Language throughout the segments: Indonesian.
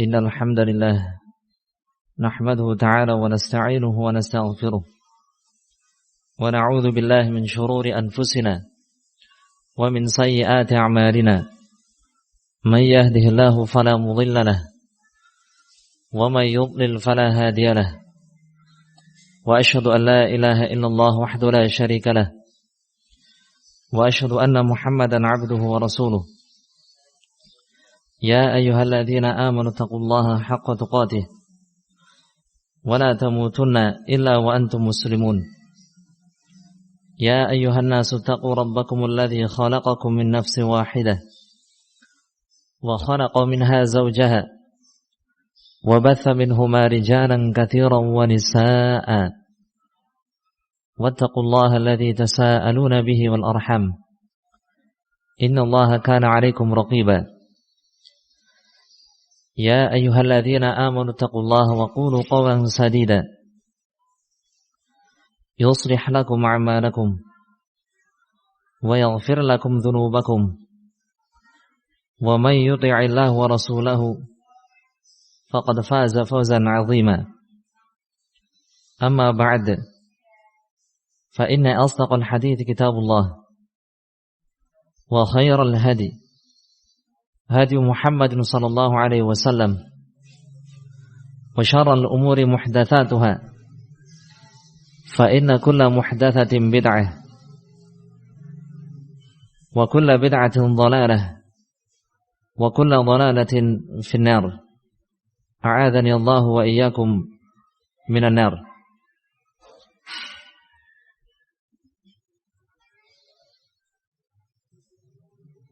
Innal hamdalillah nahmaduhu ta'ala wa nasta'inuhu wa nastaghfiruh wa na'udzu billahi min shururi anfusina wa min sayyiati a'malina man yahdihillahu fala mudilla lahu wa man yudlil fala hadiya lahu wa asyhadu an la ilaha illallah wahdahu la syarika lahu wa asyhadu anna Muhammadan 'abduhu wa rasuluh. Ya ayyuhalladzina amanu taqullaha haqqa tuqatih wa la tamutunna illa wa antum muslimun. Ya ayyuhan nasu taqu rabbakumul ladzi khalaqakum min nafsin wahidah wa khalaqa minha zawjaha wa batha minhuma rijalan katsiran wa nisaa'a wattaqullaha alladzi tasaaluna bihi wal arham innallaha kana 'alaikum raqiba. Ya ayyuhalladzina amanu taqullaha wa qulu qawlan sadida yuslih lakum a'malakum wa yaghfir lakum dhunubakum wa man yuti'illaha wa rasulahu faqad faza fawzan 'azima. Amma ba'd, fa inna asdaqal hadithi kitabullah wa khairal hadi hadi Muhammadin sallallahu alaihi wasallam wa syarral umuri muhdatsatuha fa inna kulla muhdatsatin bid'ah wa kulla bid'atin dhalalah wa kulla dhalalatin finnar. A'adzani Allah wa iyyakum minan nar.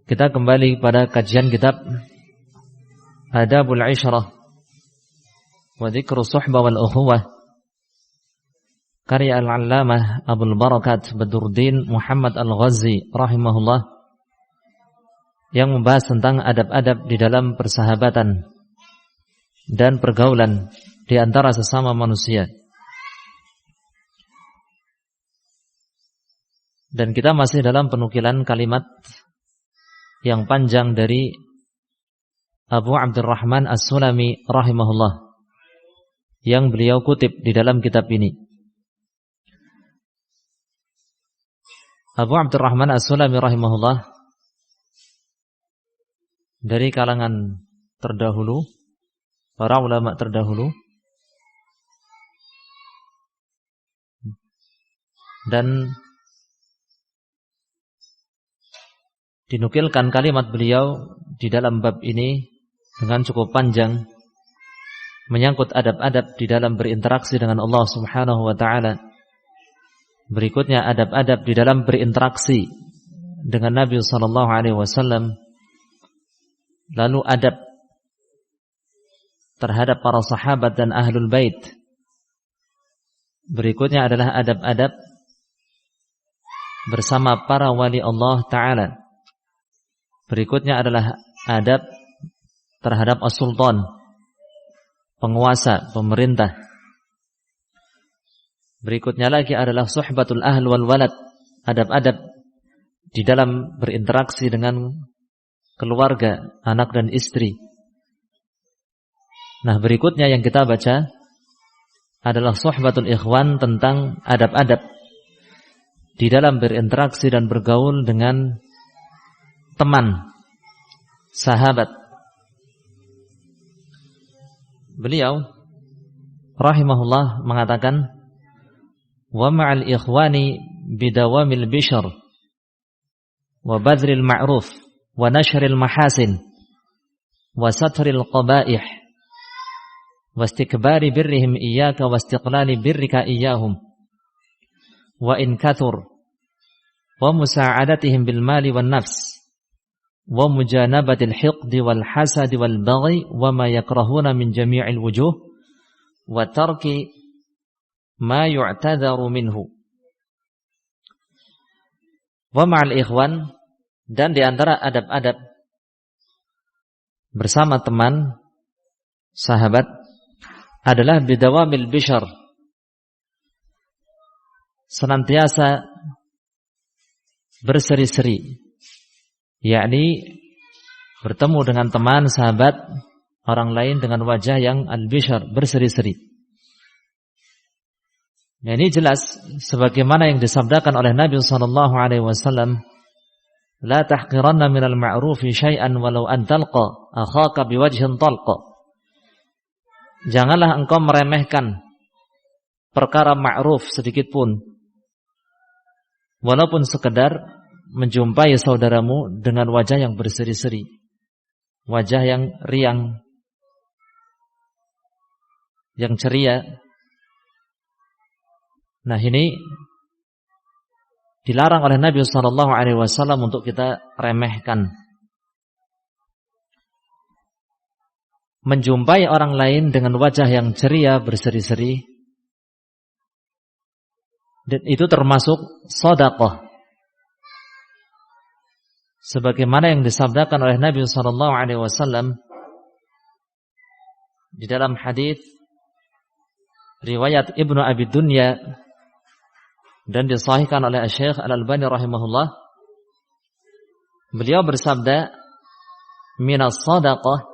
Kita kembali pada kajian kitab Adabul Ishrah wa Dzikru Suhbah wal Ukhuwah karya Al-Allamah Abul Barakat Badruddin Muhammad Al-Ghazi rahimahullah, yang membahas tentang adab-adab di dalam persahabatan dan pergaulan di antara sesama manusia. Dan kita masih dalam penukilan kalimat yang panjang dari Abu Abdurrahman As-Sulami rahimahullah, yang beliau kutip di dalam kitab ini. Abu Abdurrahman As-Sulami rahimahullah dari kalangan terdahulu, para ulama terdahulu, dan dinukilkan kalimat beliau di dalam bab ini dengan cukup panjang, menyangkut adab-adab di dalam berinteraksi dengan Allah Subhanahu wa ta'ala. Berikutnya adab-adab di dalam berinteraksi dengan Nabi sallallahu alaihi wasallam. Lalu adab terhadap para sahabat dan ahlul bait. Berikutnya adalah adab-adab bersama para wali Allah ta'ala. Berikutnya adalah adab terhadap as-sultan, penguasa, pemerintah. Berikutnya lagi adalah suhbatul ahl wal walad, adab-adab di dalam berinteraksi dengan keluarga, anak dan istri. Nah, berikutnya yang kita baca adalah suhbatul ikhwan, tentang adab-adab di dalam berinteraksi dan bergaul dengan teman, sahabat. Beliau rahimahullah mengatakan, wa ma'al ikhwani bidawamil bishr wa badril ma'ruf wa nashril mahasin wa satril qabaih wa istikbari birrihim iyyaka wa istiqlali birrika iyyahum wa in kathur wa musa'adatihim bil mali wan nafs wa mujanabatil hiqdi wal hasadi wal baghi wa ma yakrahuna min jami'il wujuh wa tarki ma yu'tadharu minhu. Wa ma'al ikhwan, dan di antara adab-adab bersama teman, sahabat, adalah bidawamil bishr, senantiasa berseri-seri, yakni bertemu dengan teman, sahabat, orang lain dengan wajah yang al-bishar, berseri-seri. Nah, ini jelas sebagaimana yang disabdakan oleh Nabi sallallahu alaihi wasallam, la tahqiranna minal ma'rufi syai'an walau an talqa akhaka biwajhin talqa. Janganlah engkau meremehkan perkara ma'ruf sedikit pun, walaupun sekedar menjumpai saudaramu dengan wajah yang berseri-seri, wajah yang riang, yang ceria. Nah, ini dilarang oleh Nabi sallallahu alaihi wasallam untuk kita remehkan. Menjumpai orang lain dengan wajah yang ceria, berseri-seri, dan itu termasuk sedekah. Sebagaimana yang disabdakan oleh Nabi sallallahu alaihi wasallam di dalam hadis riwayat Ibnu Abi Dunya dan disahihkan oleh Syekh Al-Albani rahimahullah, beliau bersabda, minas sadaqah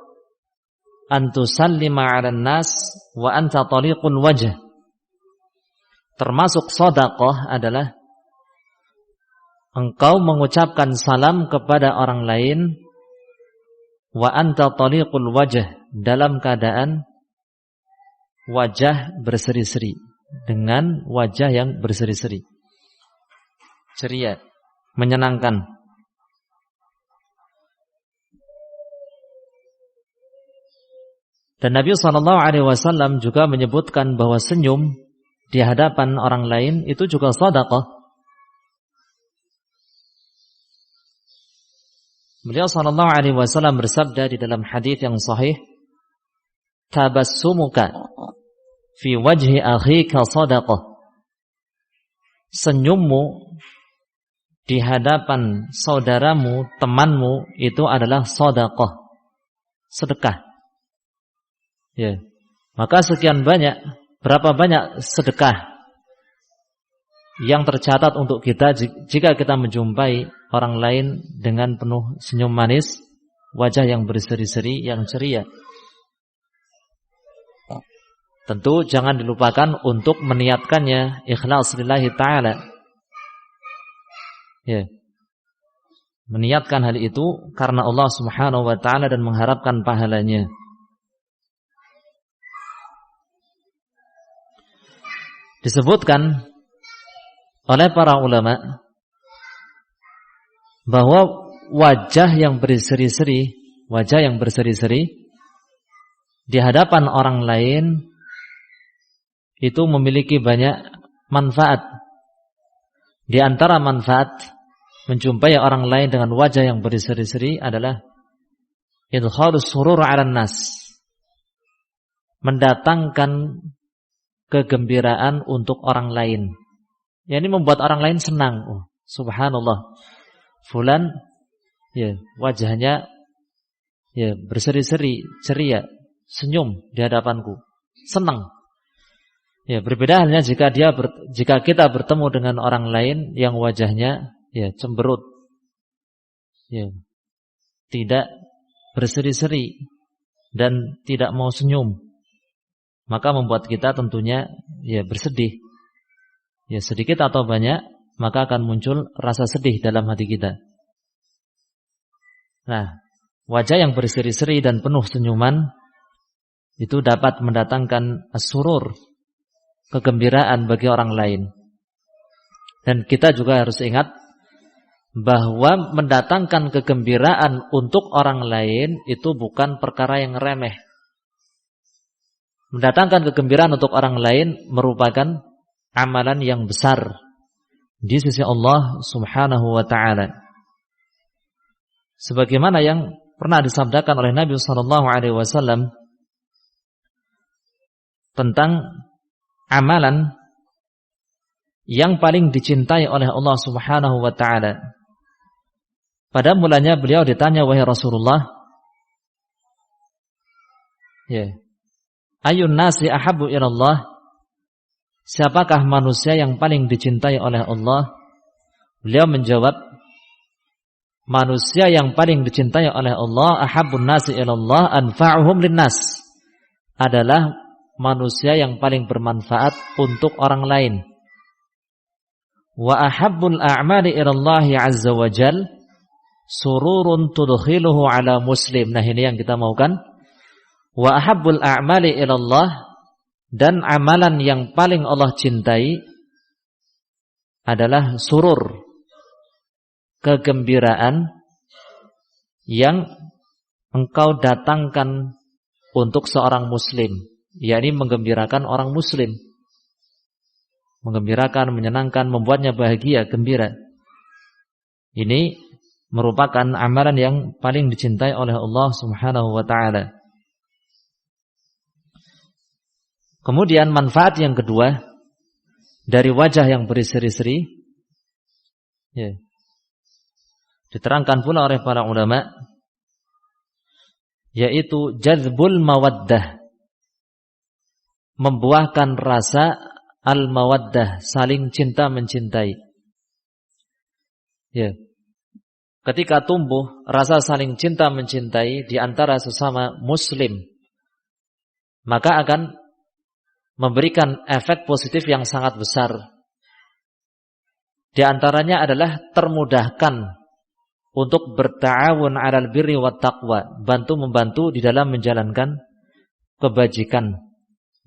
an tusallima 'alan nas wa anta taliqul wajh. Termasuk sedekah adalah engkau mengucapkan salam kepada orang lain wa anta taliqul wajh, dalam keadaan wajah berseri-seri, dengan wajah yang berseri-seri, ceria, menyenangkan. Dan Nabi SAW juga menyebutkan bahwa senyum di hadapan orang lain itu juga sedekah. Beliau SAW bersabda di dalam hadis yang sahih, tabassumuka fi wajhi akhika sadaqah. Senyummu di hadapan saudaramu, temanmu, itu adalah sedekah, sedekah. Ya. Maka sekian banyak, berapa banyak sedekah yang tercatat untuk kita jika kita menjumpai orang lain dengan penuh senyum manis, wajah yang berseri-seri, yang ceria. Tentu jangan dilupakan untuk meniatkannya ikhlas lillahi ta'ala. Ya. Meniatkan hal itu karena Allah Subhanahu wa ta'ala dan mengharapkan pahalanya. Disebutkan oleh para ulama bahwa wajah yang berseri-seri di hadapan orang lain itu memiliki banyak manfaat. Di antara manfaat menjumpai orang lain dengan wajah yang berseri-seri adalah idkhalus surur 'alan nas, mendatangkan kegembiraan untuk orang lain. Ya, ini membuat orang lain senang. Oh, subhanallah. Fulan ya wajahnya ya berseri-seri, ceria, senyum di hadapanku. Senang. Ya, berbeda halnya jika kita bertemu dengan orang lain yang wajahnya ya cemberut. Ya, tidak berseri-seri dan tidak mau senyum. Maka membuat kita tentunya ya bersedih. Ya, sedikit atau banyak, maka akan muncul rasa sedih dalam hati kita. Nah, wajah yang berseri-seri dan penuh senyuman itu dapat mendatangkan as-surur, kegembiraan bagi orang lain. Dan kita juga harus ingat bahwa mendatangkan kegembiraan untuk orang lain itu bukan perkara yang remeh. Mendatangkan kegembiraan untuk orang lain merupakan amalan yang besar di sisi Allah Subhanahu wa ta'ala. Sebagaimana yang pernah disabdakan oleh Nabi sallallahu alaihi wasallam tentang amalan yang paling dicintai oleh Allah Subhanahu wa ta'ala. Pada mulanya beliau ditanya, wahai Rasulullah, ya, ayun nasi ahabbu ilallah, siapakah manusia yang paling dicintai oleh Allah? Beliau menjawab, manusia yang paling dicintai oleh Allah, ahabbun nasi ilallah anfa'uhum linnas, adalah manusia yang paling bermanfaat untuk orang lain. Wa ahabbul a'mali ilallahi azza wa jal sururun tudkhiluhu ala muslim. Nah, ini yang kita maukan. Wa ahabbul a'mali ilallah, dan amalan yang paling Allah cintai adalah surur, kegembiraan yang engkau datangkan untuk seorang muslim, yakni menggembirakan orang muslim, menggembirakan, menyenangkan, membuatnya bahagia, gembira. Ini merupakan amalan yang paling dicintai oleh Allah Subhanahu wa ta'ala. Kemudian manfaat yang kedua dari wajah yang berseri-seri, ya, diterangkan pula oleh para ulama, yaitu jadzbul mawaddah, membuahkan rasa al-mawaddah, saling cinta mencintai. Ya. Ketika tumbuh rasa saling cinta mencintai di antara sesama muslim, maka akan memberikan efek positif yang sangat besar. Di antaranya adalah termudahkan untuk berta'awun 'alal birri wat taqwa, bantu-membantu di dalam menjalankan kebajikan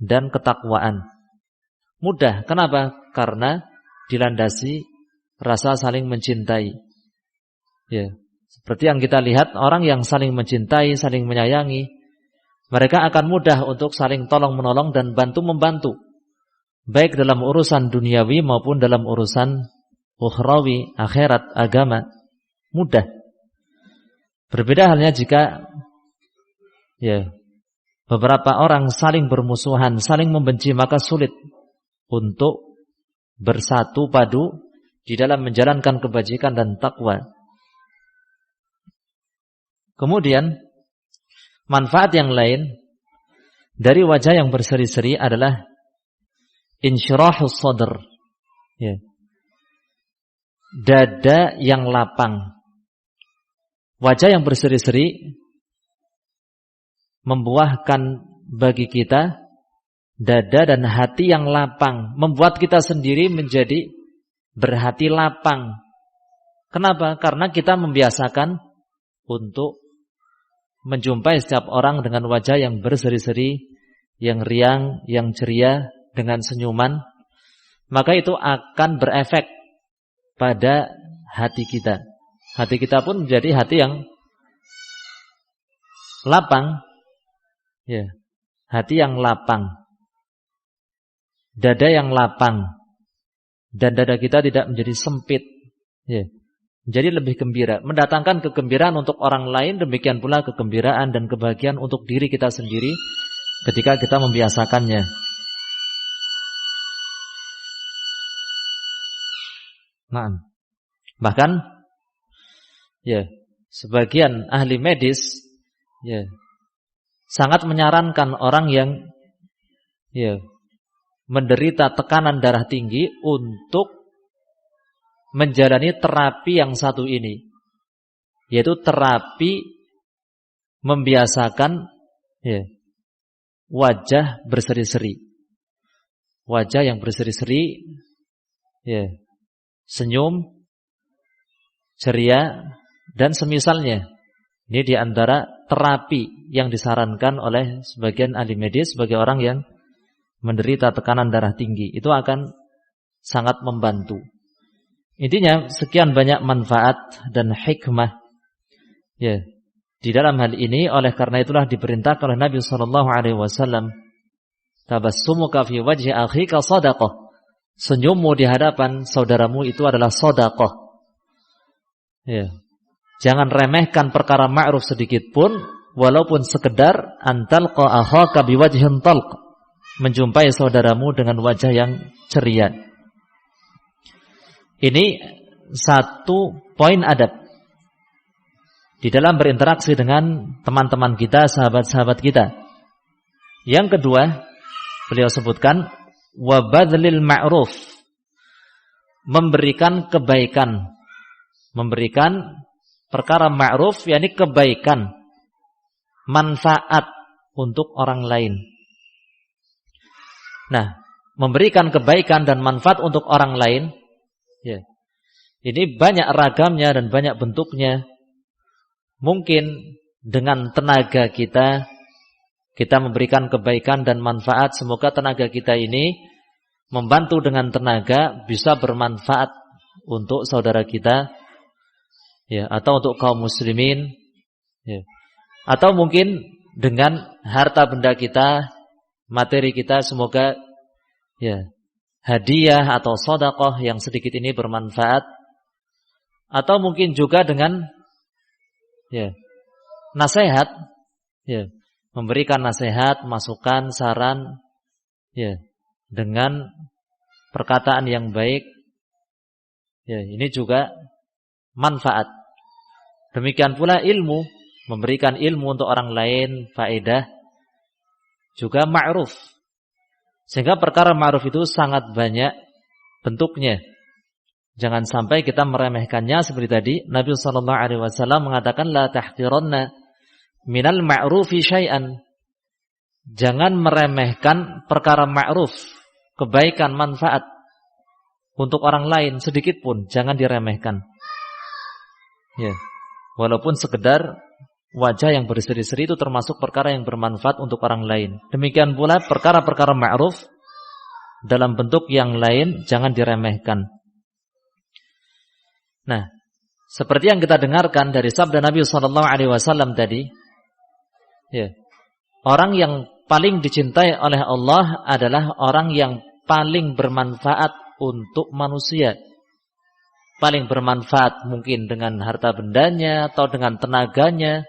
dan ketakwaan. Mudah. Kenapa? Karena dilandasi rasa saling mencintai. Ya, seperti yang kita lihat, orang yang saling mencintai, saling menyayangi, mereka akan mudah untuk saling tolong-menolong dan bantu-membantu, baik dalam urusan duniawi maupun dalam urusan ukhrawi, akhirat, agama. Mudah. Berbeda halnya jika ya, beberapa orang saling bermusuhan, saling membenci, maka sulit untuk bersatu padu di dalam menjalankan kebajikan dan takwa. Kemudian manfaat yang lain dari wajah yang berseri-seri adalah insyirahus sadr, ya, dada yang lapang. Wajah yang berseri-seri membuahkan bagi kita dada dan hati yang lapang, membuat kita sendiri menjadi berhati lapang. Kenapa? Karena kita membiasakan untuk menjumpai setiap orang dengan wajah yang berseri-seri, yang riang, yang ceria, dengan senyuman, maka itu akan berefek pada hati kita. Hati kita pun menjadi hati yang lapang, ya, hati yang lapang, dada yang lapang, dan dada kita tidak menjadi sempit, ya, menjadi lebih gembira, mendatangkan kegembiraan untuk orang lain, demikian pula kegembiraan dan kebahagiaan untuk diri kita sendiri ketika kita membiasakannya. Nah, bahkan ya, sebagian ahli medis ya sangat menyarankan orang yang ya menderita tekanan darah tinggi untuk menjalani terapi yang satu ini, yaitu terapi membiasakan ya wajah berseri-seri. Wajah yang berseri-seri, ya, senyum, ceria, dan semisalnya. Ini diantara terapi yang disarankan oleh sebagian ahli medis bagi orang yang menderita tekanan darah tinggi. Itu akan sangat membantu. Intinya sekian banyak manfaat dan hikmah ya di dalam hal ini. Oleh karena itulah diperintahkan oleh Nabi SAW, tabassumuka fi wajhi akhika shadaqah. Senyummu di hadapan saudaramu itu adalah sedekah. Ya. Jangan remehkan perkara ma'ruf sedikit pun, walaupun sekedar antalqa akhaka biwajhin talq, menjumpai saudaramu dengan wajah yang ceria. Ini satu poin adab di dalam berinteraksi dengan teman-teman kita, sahabat-sahabat kita. Yang kedua, beliau sebutkan wa badlil ma'ruf, memberikan kebaikan, memberikan perkara ma'ruf yakni kebaikan, manfaat untuk orang lain. Nah, memberikan kebaikan dan manfaat untuk orang lain, ya, ini banyak ragamnya dan banyak bentuknya. Mungkin dengan tenaga kita memberikan kebaikan dan manfaat. Semoga tenaga kita ini membantu dengan tenaga bisa bermanfaat untuk saudara kita, ya, atau untuk kaum muslimin, ya. Atau mungkin dengan harta benda kita, materi kita, semoga ya hadiah atau sedekah yang sedikit ini bermanfaat. Atau mungkin juga dengan ya nasihat, ya, memberikan nasihat, masukan, saran, ya, dengan perkataan yang baik, ya, ini juga manfaat. Demikian pula ilmu, memberikan ilmu untuk orang lain, faedah, juga ma'ruf. Sehingga perkara ma'ruf itu sangat banyak bentuknya. Jangan sampai kita meremehkannya. Seperti tadi Nabi SAW mengatakan la tahqiranna minal ma'rufi syai'an. Jangan meremehkan perkara ma'ruf, kebaikan, manfaat untuk orang lain sedikit pun jangan diremehkan. Ya, walaupun sekedar wajah yang berseri-seri itu termasuk perkara yang bermanfaat untuk orang lain. Demikian pula perkara-perkara ma'ruf dalam bentuk yang lain jangan diremehkan. Nah, seperti yang kita dengarkan dari sabda Nabi SAW tadi, ya, orang yang paling dicintai oleh Allah adalah orang yang paling bermanfaat untuk manusia. Paling bermanfaat mungkin dengan harta bendanya, atau dengan tenaganya,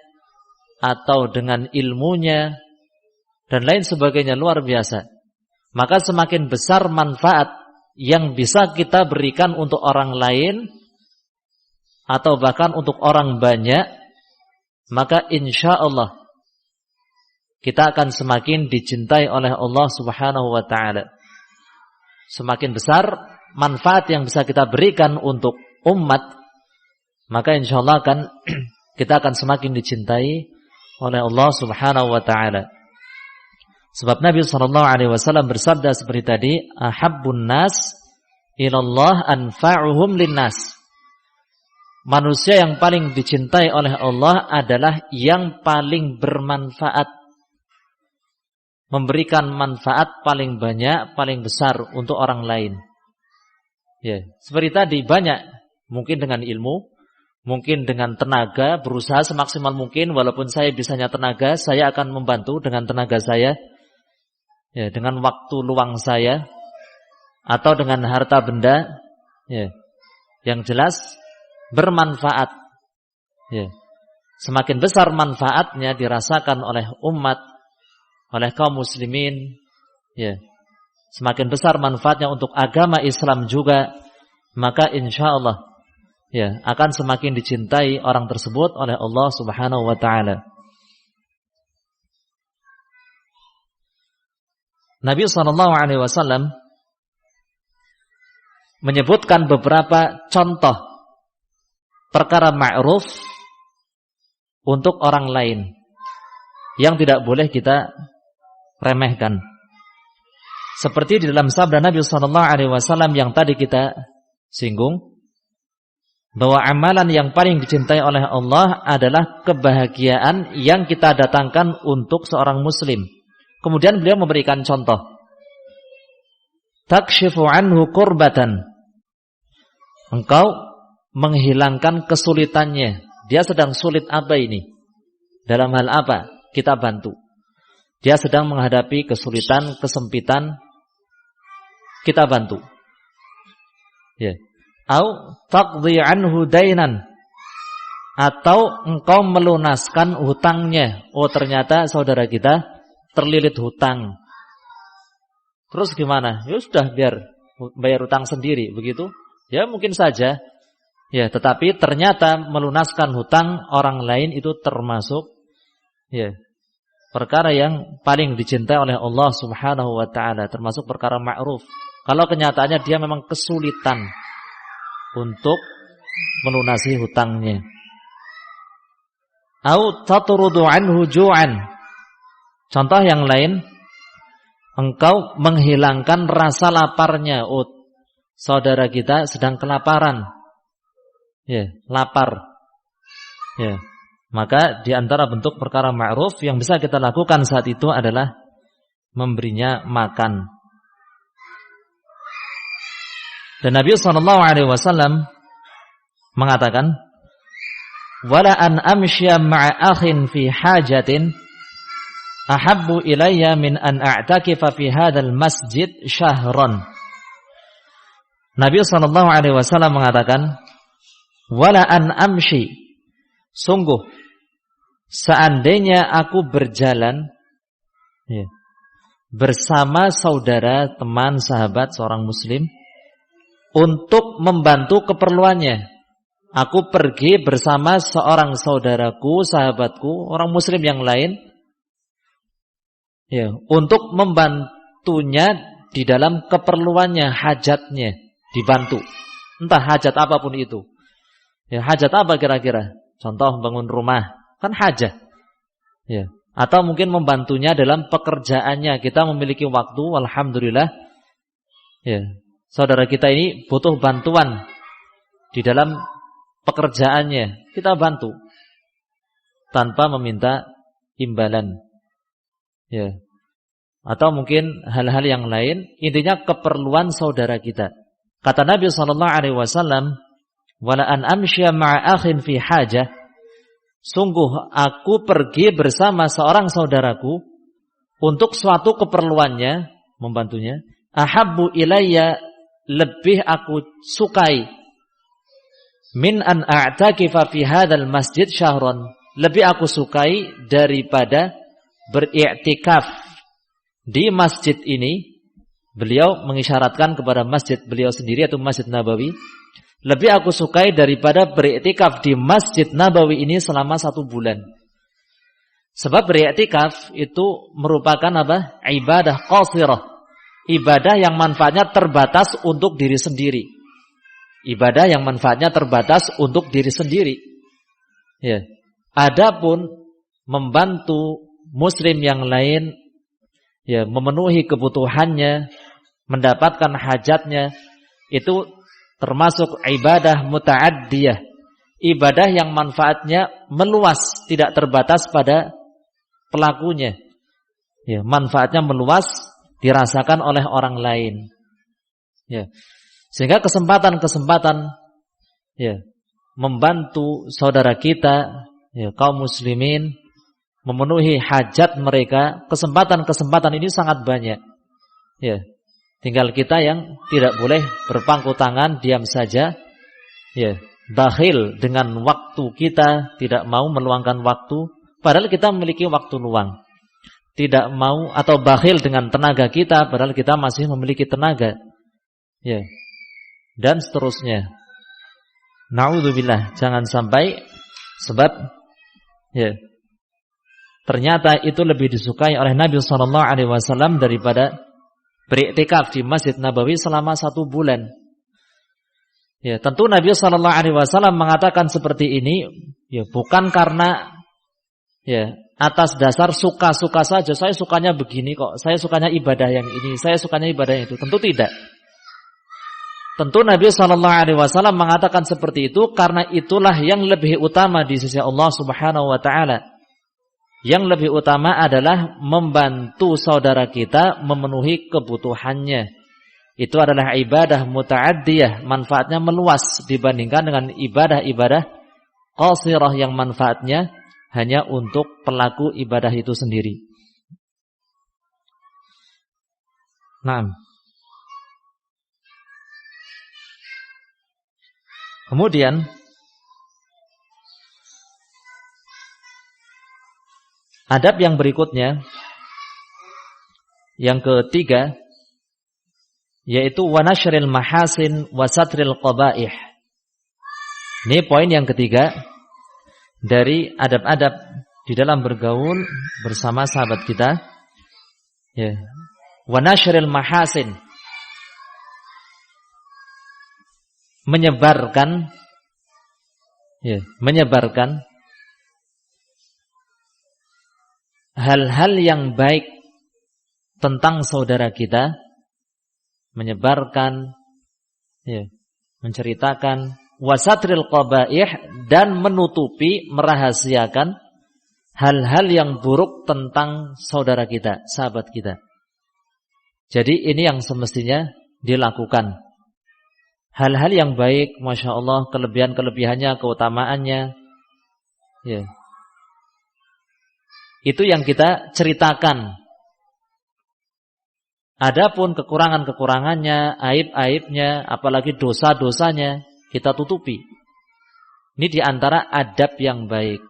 atau dengan ilmunya, dan lain sebagainya, luar biasa. Maka semakin besar manfaat yang bisa kita berikan untuk orang lain, atau bahkan untuk orang banyak, maka insya Allah kita akan semakin dicintai oleh Allah Subhanahu wa ta'ala. Semakin besar manfaat yang bisa kita berikan untuk umat, maka insya Allah kita akan semakin dicintai oleh Allah Subhanahu wa ta'ala. Sebab Nabi SAW bersabda seperti tadi, ahabbun nas ilallah anfa'uhum linnas. Manusia yang paling dicintai oleh Allah adalah yang paling bermanfaat, memberikan manfaat paling banyak, paling besar untuk orang lain. Ya, seperti tadi banyak, mungkin dengan ilmu, mungkin dengan tenaga, berusaha semaksimal mungkin. Walaupun saya bisanya tenaga, saya akan membantu dengan tenaga saya, ya, dengan waktu luang saya, atau dengan harta benda, ya, yang jelas bermanfaat, ya. Semakin besar manfaatnya dirasakan oleh umat, oleh kaum muslimin, ya, semakin besar manfaatnya untuk agama Islam juga, maka insya Allah, ya, akan semakin dicintai orang tersebut oleh Allah Subhanahu wa ta'ala. Nabi SAW menyebutkan beberapa contoh perkara ma'ruf untuk orang lain yang tidak boleh kita remehkan. Seperti di dalam sabda Nabi SAW yang tadi kita singgung, bahwa amalan yang paling dicintai oleh Allah adalah kebahagiaan yang kita datangkan untuk seorang muslim. Kemudian beliau memberikan contoh, takshifu anhu kurbatan, engkau menghilangkan kesulitannya. Dia sedang sulit apa ini? Dalam hal apa? Kita bantu. Dia sedang menghadapi kesulitan, kesempitan, kita bantu. Ya. Au taqdi anhu dainan, atau engkau melunaskan hutangnya. Oh, ternyata saudara kita terlilit hutang. Terus gimana? Ya sudah, biar bayar hutang sendiri, begitu? Ya mungkin saja. Ya, tetapi ternyata melunaskan hutang orang lain itu termasuk, ya, perkara yang paling dicintai oleh Allah Subhanahu wa ta'ala, termasuk perkara ma'ruf. Kalau kenyataannya dia memang kesulitan untuk melunasi hutangnya. au tatrudu anhu ju'an. Contoh yang lain, engkau menghilangkan rasa laparnya. Oh, saudara kita sedang kelaparan. Ya, lapar. Ya. Maka di antara bentuk perkara ma'ruf yang bisa kita lakukan saat itu adalah memberinya makan. Dan Nabi SAW mengatakan, wala an amsya ma'a akhin fi hajatin ahabbu ilayya min an a'takifa fi hadzal masjid syahran. Nabi SAW mengatakan, wala an amshi, sungguh seandainya aku berjalan bersama saudara, teman, sahabat, seorang muslim untuk membantu keperluannya. Aku pergi bersama seorang saudaraku, sahabatku, orang muslim yang lain untuk membantunya di dalam keperluannya, hajatnya, dibantu. Entah hajat apapun itu. Hajat apa kira-kira? Contoh bangun rumah, kan hajat. Atau mungkin membantunya dalam pekerjaannya. Kita memiliki waktu, alhamdulillah. Saudara kita ini butuh bantuan di dalam pekerjaannya. Kita bantu tanpa meminta imbalan. Atau mungkin hal-hal yang lain. Intinya keperluan saudara kita. Kata Nabi SAW, wala an amsya ma'a akhin fi hajah, sungguh aku pergi bersama seorang saudaraku untuk suatu keperluannya, membantunya, ahabbu ilayya, lebih aku sukai, min an a'takifa fi hadzal masjid syahran, lebih aku sukai daripada beriktikaf di masjid ini. Beliau mengisyaratkan kepada masjid beliau sendiri, atau Masjid Nabawi. Lebih aku sukai daripada beriktikaf di Masjid Nabawi ini selama 1 bulan. Sebab beriktikaf itu merupakan apa? Ibadah qasirah. Ibadah yang manfaatnya terbatas untuk diri sendiri. Ibadah yang manfaatnya terbatas untuk diri sendiri. Adapun membantu muslim yang lain, memenuhi kebutuhannya, mendapatkan hajatnya, itu termasuk ibadah muta'addiyah, ibadah yang manfaatnya meluas, tidak terbatas pada pelakunya. Manfaatnya meluas, dirasakan oleh orang lain. Sehingga kesempatan-kesempatan membantu saudara kita, kaum muslimin, memenuhi hajat mereka, kesempatan-kesempatan ini sangat banyak. Tinggal kita yang tidak boleh berpangku tangan, diam saja, bakhil dengan waktu kita, tidak mau meluangkan waktu, padahal kita memiliki waktu luang. Tidak mau atau bakhil dengan tenaga kita, padahal kita masih memiliki tenaga. Dan seterusnya. Na'udzubillah, jangan sampai sebab ternyata itu lebih disukai oleh Nabi SAW daripada beriktikaf di Masjid Nabawi selama 1 bulan. Tentu Nabi SAW mengatakan seperti ini, bukan karena atas dasar suka-suka saja. Saya sukanya begini kok, saya sukanya ibadah yang ini, saya sukanya ibadah yang itu. Tentu tidak. Tentu Nabi SAW mengatakan seperti itu karena itulah yang lebih utama di sisi Allah Subhanahu Wa Taala. Yang lebih utama adalah membantu saudara kita memenuhi kebutuhannya. Itu adalah ibadah muta'addiyah, manfaatnya meluas dibandingkan dengan ibadah-ibadah qasirah yang manfaatnya hanya untuk pelaku ibadah itu sendiri. Naam. Kemudian adab yang berikutnya, yang ketiga, yaitu wanashril mahasin wasatril qabaih. Ini poin yang ketiga dari adab-adab di dalam bergaul bersama sahabat kita. Wanashril mahasin, menyebarkan hal-hal yang baik tentang saudara kita, menyebarkan, menceritakan, wasatril qabaih, dan menutupi, merahasiakan hal-hal yang buruk tentang saudara kita, sahabat kita. Jadi ini yang semestinya dilakukan. Hal-hal yang baik, Masya Allah, kelebihan-kelebihannya, keutamaannya, itu yang kita ceritakan. Adapun kekurangan-kekurangannya, aib-aibnya, apalagi dosa-dosanya, kita tutupi. Ini diantara adab yang baik.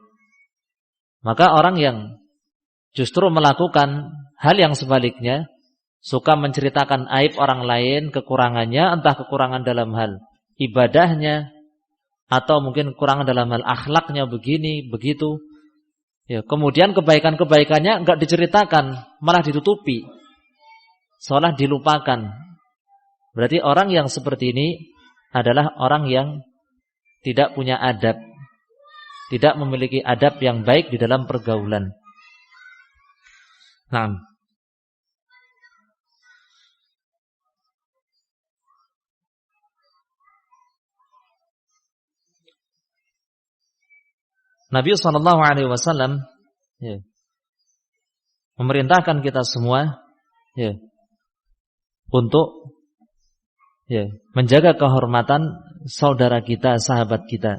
Maka orang yang justru melakukan hal yang sebaliknya, suka menceritakan aib orang lain, kekurangannya, entah kekurangan dalam hal ibadahnya, atau mungkin kekurangan dalam hal akhlaknya, begini, begitu. Kemudian kebaikan-kebaikannya enggak diceritakan, malah ditutupi, seolah dilupakan. Berarti orang yang seperti ini adalah orang yang tidak punya adab, tidak memiliki adab yang baik di dalam pergaulan. Nah, Nabi SAW memerintahkan kita semua untuk menjaga kehormatan saudara kita, sahabat kita.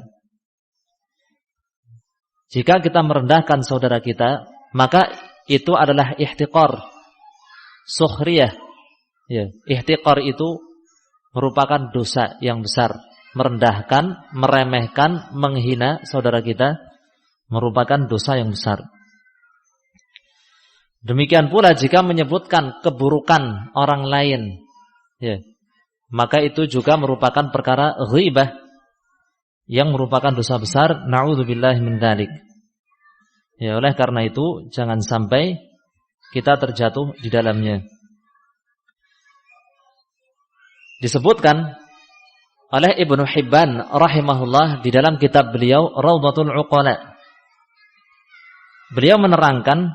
Jika kita merendahkan saudara kita, maka itu adalah ihtiqar, sukhriyah. Ihtiqar itu merupakan dosa yang besar. Merendahkan, meremehkan, menghina saudara kita merupakan dosa yang besar. Demikian pula jika menyebutkan keburukan orang lain, maka itu juga merupakan perkara ghibah yang merupakan dosa besar. Na'udzubillahi min dzalik. Oleh karena itu jangan sampai kita terjatuh di dalamnya. Disebutkan oleh Ibnu Hibban rahimahullah di dalam kitab beliau Raudhatul Uqala. Beliau menerangkan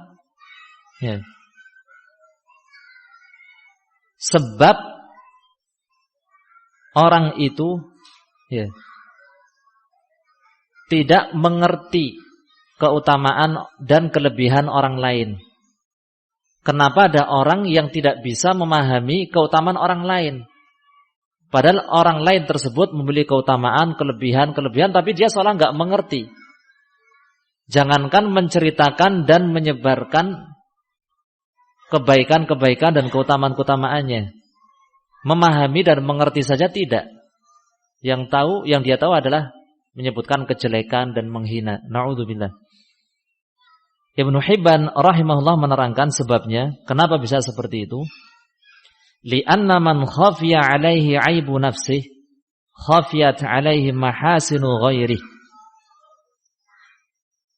sebab orang itu tidak mengerti keutamaan dan kelebihan orang lain. Kenapa ada orang yang tidak bisa memahami keutamaan orang lain? Padahal orang lain tersebut memiliki keutamaan, kelebihan, tapi dia seolah enggak mengerti. Jangankan menceritakan dan menyebarkan kebaikan-kebaikan dan keutamaan-keutamaannya. Memahami dan mengerti saja tidak. Yang dia tahu adalah menyebutkan kejelekan dan menghina. Na'udzubillah. Ibnu Hibban rahimahullah menerangkan sebabnya kenapa bisa seperti itu. Li'anna man khafiya 'alaihi 'aibu nafsihi khafiyat 'alaihi mahasinu ghairihi.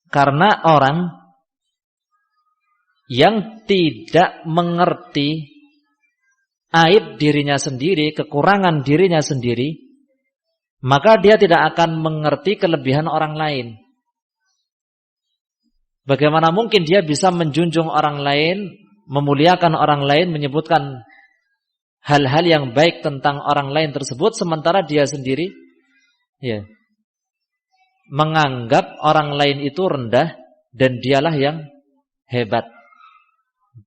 Karena orang yang tidak mengerti aib dirinya sendiri, kekurangan dirinya sendiri, maka dia tidak akan mengerti kelebihan orang lain. Bagaimana mungkin dia bisa menjunjung orang lain, memuliakan orang lain, menyebutkan hal-hal yang baik tentang orang lain tersebut, sementara dia sendiri menganggap orang lain itu rendah dan dialah yang hebat,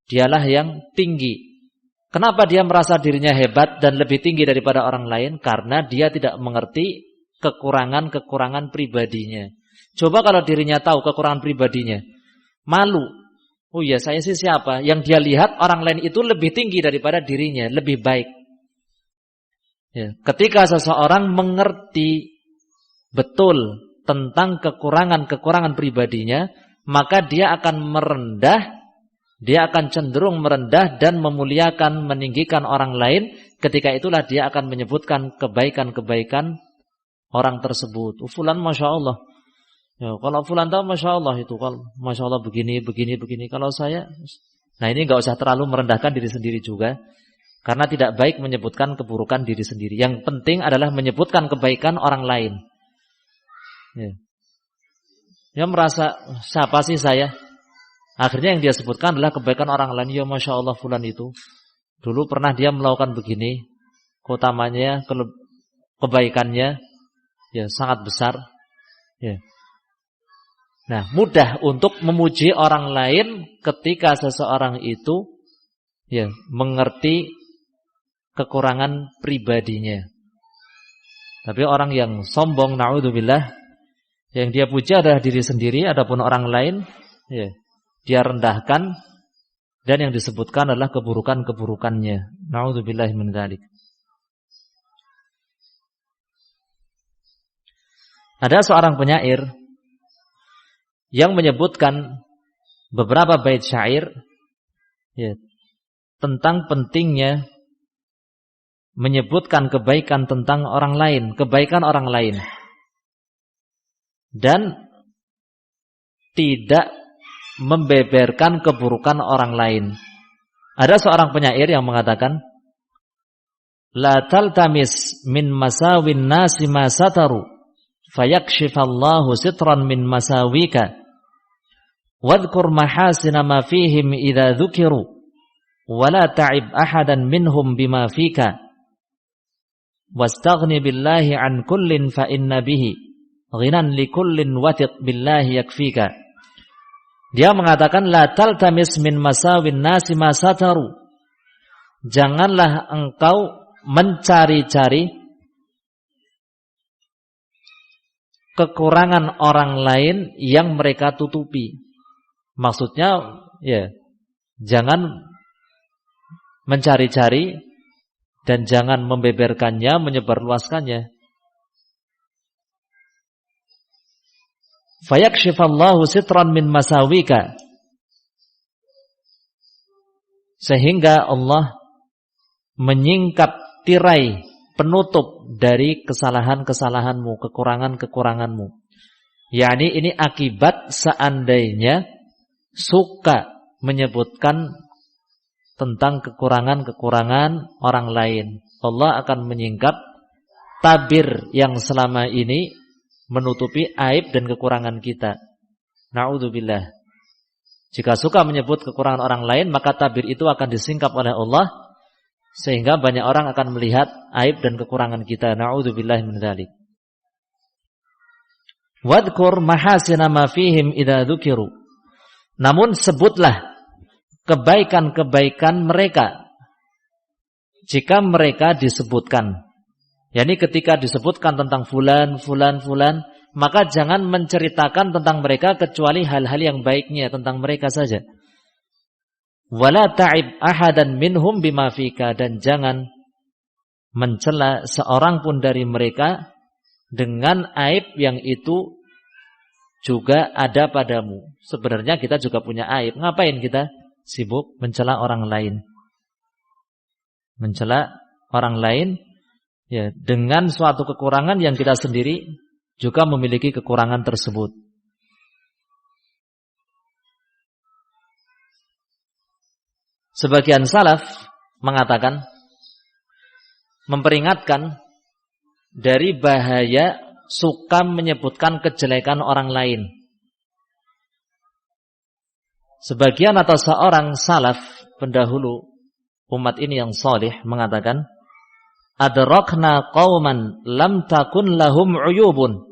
dialah yang tinggi. Kenapa dia merasa dirinya hebat dan lebih tinggi daripada orang lain? Karena dia tidak mengerti kekurangan-kekurangan pribadinya. Coba kalau dirinya tahu kekurangan pribadinya, malu. Oh ya, saya sih siapa? Yang dia lihat orang lain itu lebih tinggi daripada dirinya, lebih baik. Ketika seseorang mengerti betul tentang kekurangan-kekurangan pribadinya, maka dia akan merendah, dia akan cenderung merendah dan memuliakan, meninggikan orang lain. Ketika itulah dia akan menyebutkan kebaikan-kebaikan orang tersebut. Fulan Masya Allah. Kalau fulan tahu Masya Allah itu, kalau Masya Allah begini. Kalau saya, nah ini gak usah terlalu merendahkan diri sendiri juga, karena tidak baik menyebutkan keburukan diri sendiri. Yang penting adalah menyebutkan kebaikan orang lain. Dia merasa siapa sih saya? Akhirnya yang dia sebutkan adalah kebaikan orang lain. Ya Masya Allah fulan itu dulu pernah dia melakukan begini, keutamanya, kebaikannya ya sangat besar. Ya. Nah, mudah untuk memuji orang lain ketika seseorang itu ya mengerti kekurangan pribadinya. Tapi orang yang sombong, naudzubillah, yang dia puja adalah diri sendiri, adapun orang lain ya dia rendahkan, dan yang disebutkan adalah keburukan-keburukannya. Naudzubillah min dzalik. Ada seorang penyair yang menyebutkan beberapa bait syair ya, tentang pentingnya menyebutkan kebaikan tentang orang lain, kebaikan orang lain, dan tidak membeberkan keburukan orang lain. Ada seorang penyair yang mengatakan, la taltamis min masawin nasi ma sataru fayakshifallahu sitran min masawika wadhkur mahasina ma fihim idza dzukiru wala ta'ib ahadan minhum bima fika wastaghni billahi an kullin fa inna bihi ghinan likullin wathiq billahi yakfika. Dia mengatakan la taltamis min masawin nasi ma sataru, janganlah engkau mencari-cari kekurangan orang lain yang mereka tutupi. Maksudnya ya, jangan mencari-cari dan jangan membeberkannya, menyebarluaskannya. Fayakshifallahu sitran min masawika, sehingga Allah menyingkap tirai penutup dari kesalahan-kesalahanmu, kekurangan-kekuranganmu. yakni ini akibat seandainya suka menyebutkan tentang kekurangan-kekurangan orang lain. Allah akan menyingkap tabir yang selama ini menutupi aib dan kekurangan kita. Na'udzubillah. Jika suka menyebut kekurangan orang lain, maka tabir itu akan disingkap oleh Allah, sehingga banyak orang akan melihat aib dan kekurangan kita. Na'udzubillah min dzalik. Wadhkur mahasina ma fihim idza dzukiru. Namun sebutlah kebaikan-kebaikan mereka jika mereka disebutkan. Yani ketika disebutkan tentang fulan, maka jangan menceritakan tentang mereka kecuali hal-hal yang baiknya tentang mereka saja. Wala ta'ib ahadan minhum bima fika, dan jangan mencela seorang pun dari mereka dengan aib yang itu juga ada padamu. Sebenarnya kita juga punya aib. Ngapain kita sibuk mencela orang lain? Mencela orang lain ya dengan suatu kekurangan yang kita sendiri juga memiliki kekurangan tersebut. Sebagian salaf mengatakan, memperingatkan dari bahaya suka menyebutkan kejelekan orang lain. Sebagian atau seorang salaf pendahulu umat ini yang salih mengatakan, adrakna qauman lam takun lahum uyubun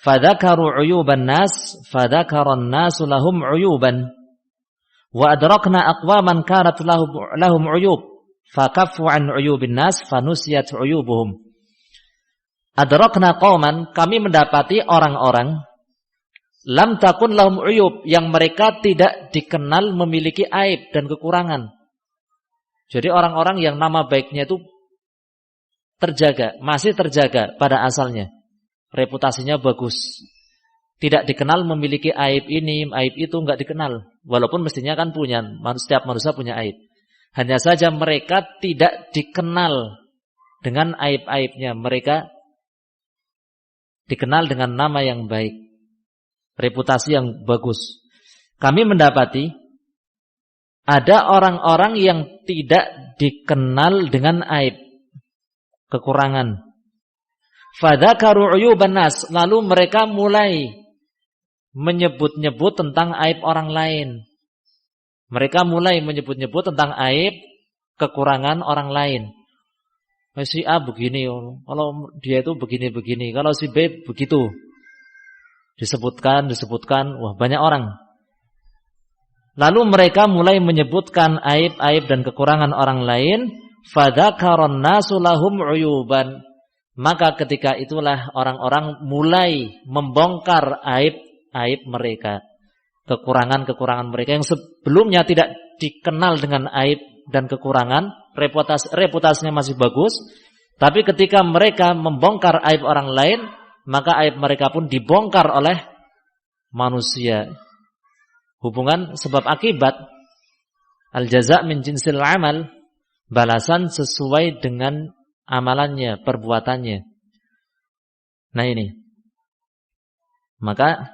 fadzakaru uyuban nas fadzakaran nasu lahum uyuban wa adrakna aqwaman kanat lahum uyub fakaffu an uyubin nas fanusiyat uyubuhum. Adrakna qauman, kami mendapati orang-orang lam takun lahum uyub, yang mereka tidak dikenal memiliki aib dan kekurangan. Jadi orang-orang yang nama baiknya itu terjaga, masih terjaga pada asalnya. Reputasinya bagus. Tidak dikenal memiliki aib ini, aib itu, enggak dikenal. Walaupun mestinya kan punya, setiap manusia punya aib. Hanya saja mereka tidak dikenal dengan aib-aibnya. Mereka dikenal dengan nama yang baik, reputasi yang bagus. Kami mendapati ada orang-orang yang tidak dikenal dengan aib, kekurangan. Fadzakaru uyuban nas, lalu mereka mulai menyebut-nyebut tentang aib orang lain. Mereka mulai menyebut-nyebut tentang aib, kekurangan orang lain. Si A begini, kalau dia itu begini-begini, kalau si B begitu. Disebutkan, wah banyak orang. Lalu mereka mulai menyebutkan aib-aib dan kekurangan orang lain. Fadzakaron nasu lahum uyuban. Maka ketika itulah orang-orang mulai membongkar aib-aib mereka, kekurangan-kekurangan mereka yang sebelumnya tidak dikenal dengan aib dan kekurangan, reputasinya masih bagus, tapi ketika mereka membongkar aib orang lain, maka aib mereka pun dibongkar oleh manusia. Hubungan sebab akibat, al-jaza' min jinsil amal, balasan sesuai dengan amalannya, perbuatannya. Nah ini. Maka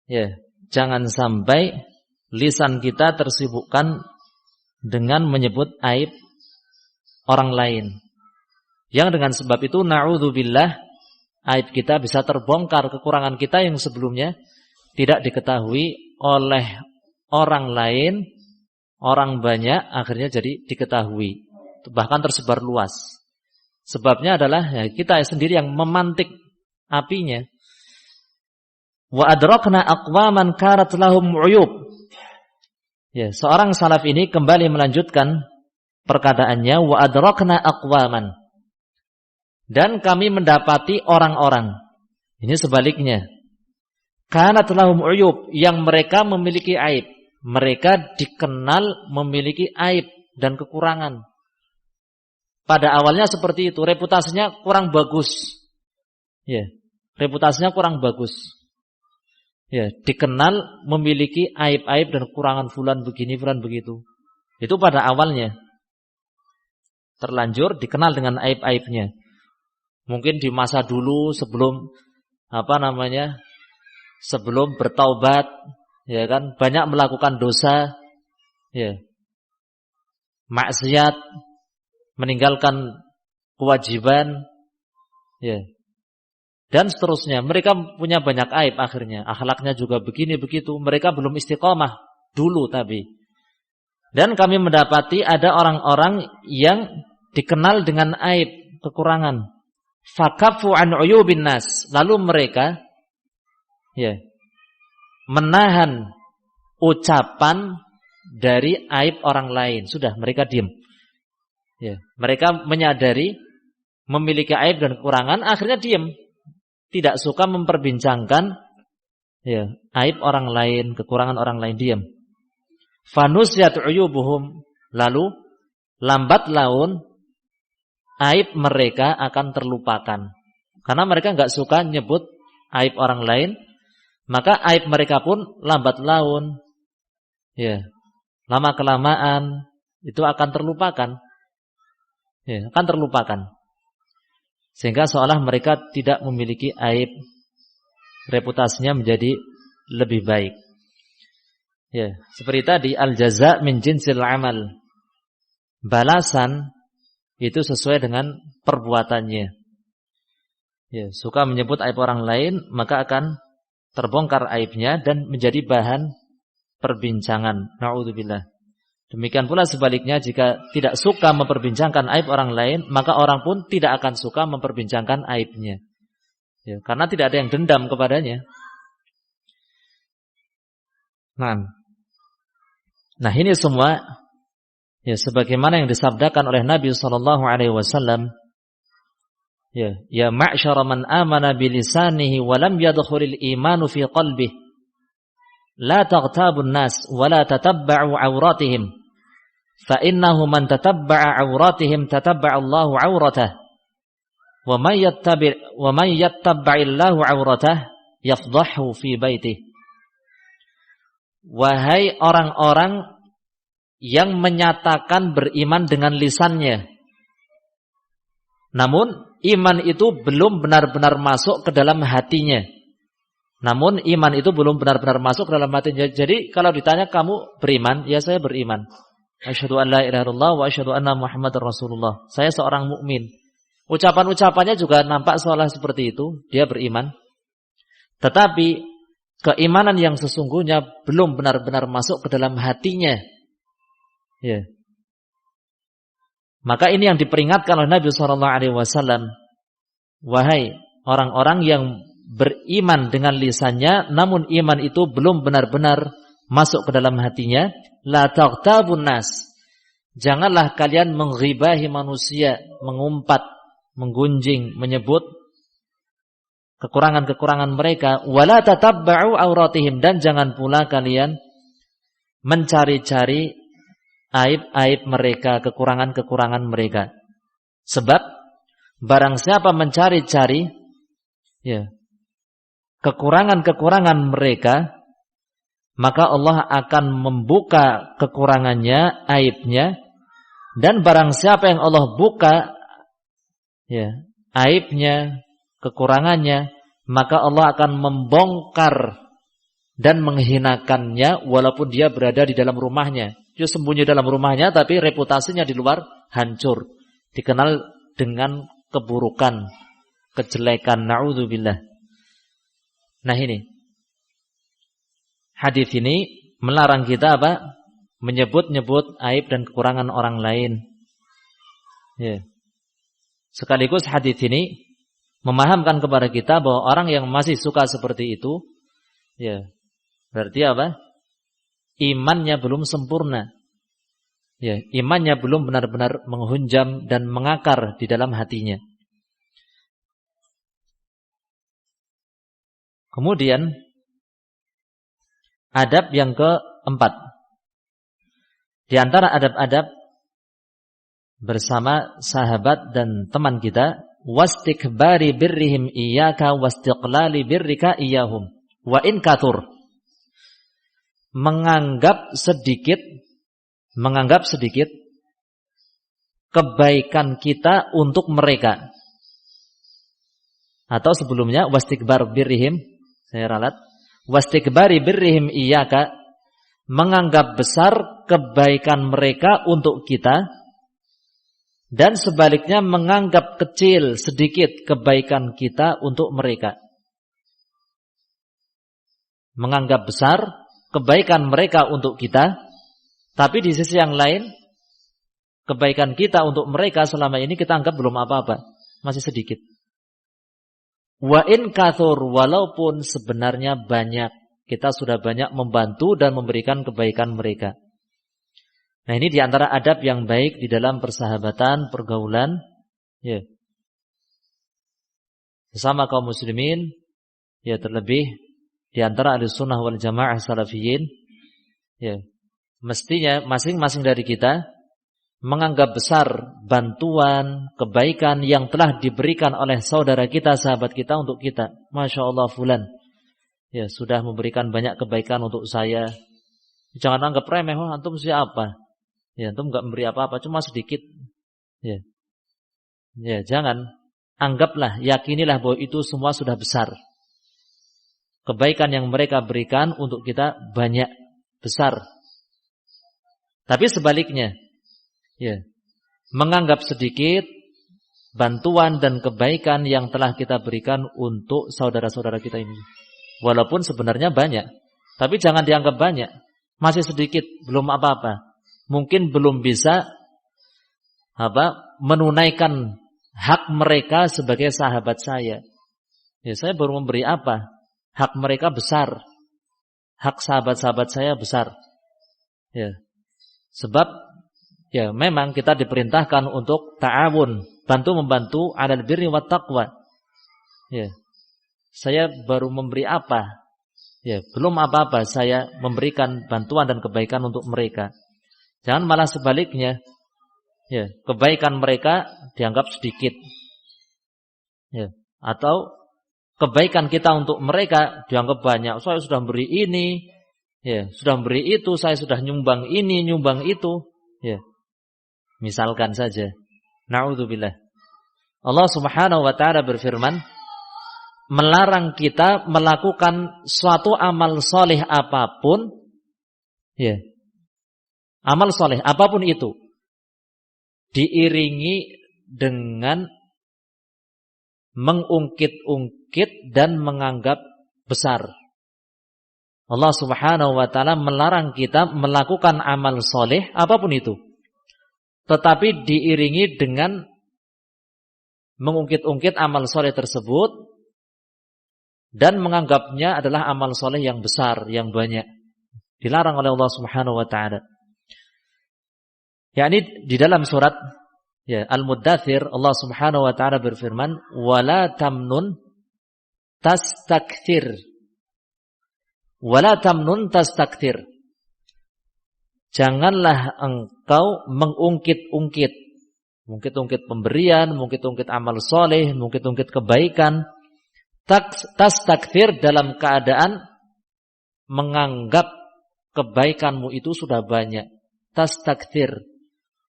ya, jangan sampai lisan kita tersibukkan dengan menyebut aib orang lain. Yang dengan sebab itu na'udzubillah, aib kita bisa terbongkar, kekurangan kita yang sebelumnya tidak diketahui oleh orang lain, orang banyak, akhirnya jadi diketahui. Bahkan tersebar luas. Sebabnya adalah ya, kita sendiri yang memantik apinya. Wa adrakna aqwaman karat lahum uyub. Ya, seorang salaf ini kembali melanjutkan perkataannya, wa adrakna aqwaman. Dan kami mendapati orang-orang. Ini sebaliknya. Karat lahum uyub, yang mereka memiliki aib. Mereka dikenal memiliki aib dan kekurangan. Pada awalnya seperti itu, reputasinya kurang bagus. Ya, reputasinya kurang bagus. Ya, dikenal memiliki aib-aib dan kekurangan fulan begini, fulan begitu. Itu pada awalnya. Terlanjur dikenal dengan aib-aibnya. Mungkin di masa dulu sebelum sebelum bertaubat, ya kan, banyak melakukan dosa, ya. Maksiat, meninggalkan kewajiban, ya, dan seterusnya. Mereka punya banyak aib akhirnya. Akhlaknya juga begini begitu. Mereka belum istiqomah dulu tapi. Dan kami mendapati ada orang-orang yang dikenal dengan aib, kekurangan. Fakafu an uyubin nas. Lalu mereka ya menahan ucapan dari aib orang lain. Sudah, mereka diam. Ya, mereka menyadari memiliki aib dan kekurangan, akhirnya diam. Tidak suka memperbincangkan ya, aib orang lain, kekurangan orang lain, diam. Fanusyat uyubuhum, lalu lambat laun aib mereka akan terlupakan. Karena mereka enggak suka nyebut aib orang lain, maka aib mereka pun lambat laun ya, lama kelamaan itu akan terlupakan. Ya, akan terlupakan. Sehingga seolah mereka tidak memiliki aib, reputasinya menjadi lebih baik. Ya, seperti tadi al-jaza' min jinsil amal. Balasan itu sesuai dengan perbuatannya. Ya, suka menyebut aib orang lain, maka akan terbongkar aibnya dan menjadi bahan perbincangan. Na'udzubillah. Demikian pula sebaliknya, jika tidak suka memperbincangkan aib orang lain, maka orang pun tidak akan suka memperbincangkan aibnya. Ya, karena tidak ada yang dendam kepadanya. Nah ini semua ya sebagaimana yang disabdakan oleh Nabi SAW. Ya ma'syara man amana bilisanihi wa lam yadkhulil imanu fi qalbihi. La taghtabun nas wa la tatabba'u awratihim. Fa innahu man tatabba'a awratihim tatabba'a Allahu awratah. Wa man yattaba'illahu awratah yafdahu fi baitih. Wahai orang-orang yang menyatakan beriman dengan lisannya, namun iman itu belum benar-benar masuk ke dalam hatinya. Jadi kalau ditanya kamu beriman, ya saya beriman. Asyhadu an la ilaha illallah wa asyhadu anna Muhammadar Rasulullah. Saya seorang mukmin. Ucapan-ucapannya juga nampak seolah seperti itu, dia beriman. Tetapi keimanan yang sesungguhnya belum benar-benar masuk ke dalam hatinya. Ya. Maka ini yang diperingatkan oleh Nabi SAW. Wahai orang-orang yang beriman dengan lisannya, namun iman itu belum benar-benar masuk ke dalam hatinya. La taghtabun nas. Janganlah kalian mengghibahi manusia, mengumpat, menggunjing, menyebut kekurangan-kekurangan mereka. Wala tatabba'u auratihim, dan jangan pula kalian mencari-cari aib-aib mereka, kekurangan-kekurangan mereka. Sebab barang siapa mencari-cari kekurangan-kekurangan mereka, maka Allah akan membuka kekurangannya, aibnya. Dan barang siapa yang Allah buka aibnya, kekurangannya, maka Allah akan membongkar dan menghinakannya walaupun dia berada di dalam rumahnya. Dia sembunyi dalam rumahnya tapi reputasinya di luar hancur, dikenal dengan keburukan, kejelekan, na'udzubillah. Nah ini hadis ini melarang kita apa? Menyebut-nyebut aib dan kekurangan orang lain. Sekaligus hadis ini memahamkan kepada kita bahwa orang yang masih suka seperti itu, berarti apa? Imannya belum sempurna. Imannya belum benar-benar menghunjam dan mengakar di dalam hatinya. Kemudian adab yang keempat. Di antara adab-adab bersama sahabat dan teman kita, wastikbari birrihim iyyaka wastiqlali birrika iyyahum wa in kathur. Menganggap sedikit kebaikan kita untuk mereka. Atau sebelumnya wastikbar birrihim, saya ralat, wastikbari birrihim iyyaka, menganggap besar kebaikan mereka untuk kita, dan sebaliknya menganggap kecil sedikit kebaikan kita untuk mereka. Menganggap besar kebaikan mereka untuk kita, tapi di sisi yang lain kebaikan kita untuk mereka selama ini kita anggap belum apa-apa, masih sedikit. Wa in kathur, walaupun sebenarnya banyak, kita sudah banyak membantu dan memberikan kebaikan mereka. Nah ini diantara adab yang baik di dalam persahabatan, pergaulan sesama kaum muslimin, terlebih di antara Ahlussunnah wal Jamaah salafiyin, mestinya masing-masing dari kita menganggap besar bantuan, kebaikan yang telah diberikan oleh saudara kita, sahabat kita untuk kita. Masya Allah fulan, sudah memberikan banyak kebaikan untuk saya. Jangan anggap remeh, antum siapa? Antum enggak memberi apa-apa, cuma sedikit. Jangan. Anggaplah, yakinilah bahwa itu semua sudah besar. Kebaikan yang mereka berikan untuk kita banyak, besar. Tapi sebaliknya, menganggap sedikit bantuan dan kebaikan yang telah kita berikan untuk saudara-saudara kita ini. Walaupun sebenarnya banyak, tapi jangan dianggap banyak. Masih sedikit, belum apa-apa. Mungkin belum bisa menunaikan hak mereka sebagai sahabat saya. Saya baru memberi apa? Hak mereka besar. Hak sahabat-sahabat saya besar. Sebab memang kita diperintahkan untuk ta'awun, bantu-membantu 'alal birri wat taqwa. Saya baru memberi apa? Belum apa-apa saya memberikan bantuan dan kebaikan untuk mereka. Jangan malah sebaliknya, kebaikan mereka dianggap sedikit, atau kebaikan kita untuk mereka dianggap banyak. Saya sudah beri ini, sudah beri itu, saya sudah nyumbang ini, nyumbang itu. Misalkan saja. Na'udzubillah. Allah Subhanahu wa ta'ala berfirman, melarang kita melakukan suatu amal soleh apapun, amal soleh apapun itu, diiringi dengan mengungkit-ungkit dan menganggap besar. Allah Subhanahu wa taala melarang kita melakukan amal soleh apapun itu, tetapi diiringi dengan mengungkit-ungkit amal soleh tersebut dan menganggapnya adalah amal soleh yang besar, yang banyak. Dilarang oleh Allah Subhanahu wa taala. Yakni di dalam surat Al-Muddathir Allah Subhanahu wa taala berfirman, "Wala tamnun tastakthir." Wala tamnun tastakthir. Janganlah engkau mengungkit-ungkit. Mengungkit-ungkit pemberian, mengungkit-ungkit amal soleh, mengungkit-ungkit kebaikan. Tastakthir dalam keadaan menganggap kebaikanmu itu sudah banyak. Tastakthir.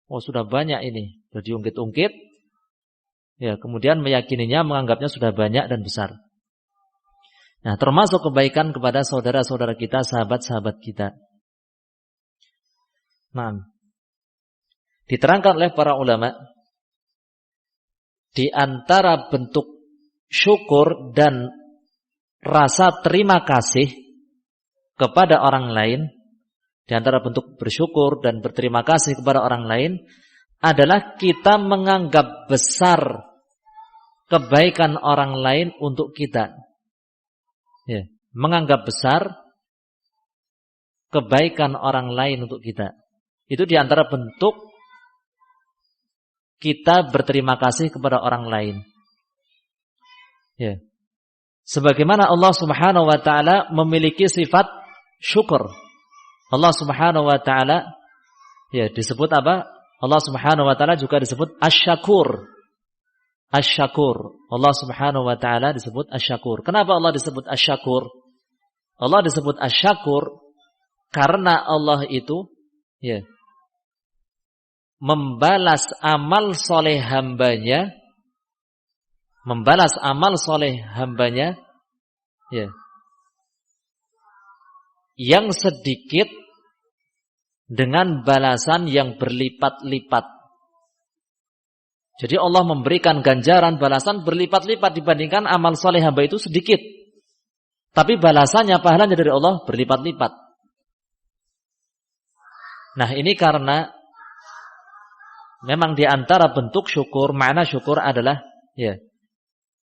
Oh, sudah banyak ini. Sudah diungkit-ungkit. Ya, kemudian meyakininya, menganggapnya sudah banyak dan besar. Nah, termasuk kebaikan kepada saudara-saudara kita, sahabat-sahabat kita. Nah, diterangkan oleh para ulama, di antara bentuk syukur dan rasa terima kasih kepada orang lain, di antara bentuk bersyukur dan berterima kasih kepada orang lain adalah kita menganggap besar kebaikan orang lain untuk kita. Ya, menganggap besar kebaikan orang lain untuk kita. Itu di antara bentuk kita berterima kasih kepada orang lain. Ya. Sebagaimana Allah Subhanahu wa taala memiliki sifat syukur. Allah Subhanahu wa taala disebut apa? Allah Subhanahu wa taala juga disebut Asy-Syakur. Asy-Syakur. Allah Subhanahu wa taala disebut Asy-Syakur. Kenapa Allah disebut Asy-Syakur? Allah disebut Asy-Syakur karena Allah itu membalas amal soleh hambanya, yang sedikit dengan balasan yang berlipat-lipat. Jadi Allah memberikan ganjaran balasan berlipat-lipat dibandingkan amal soleh hamba itu sedikit. Tapi balasannya, pahalanya dari Allah berlipat-lipat. Nah, ini karena memang di antara bentuk syukur, makna syukur adalah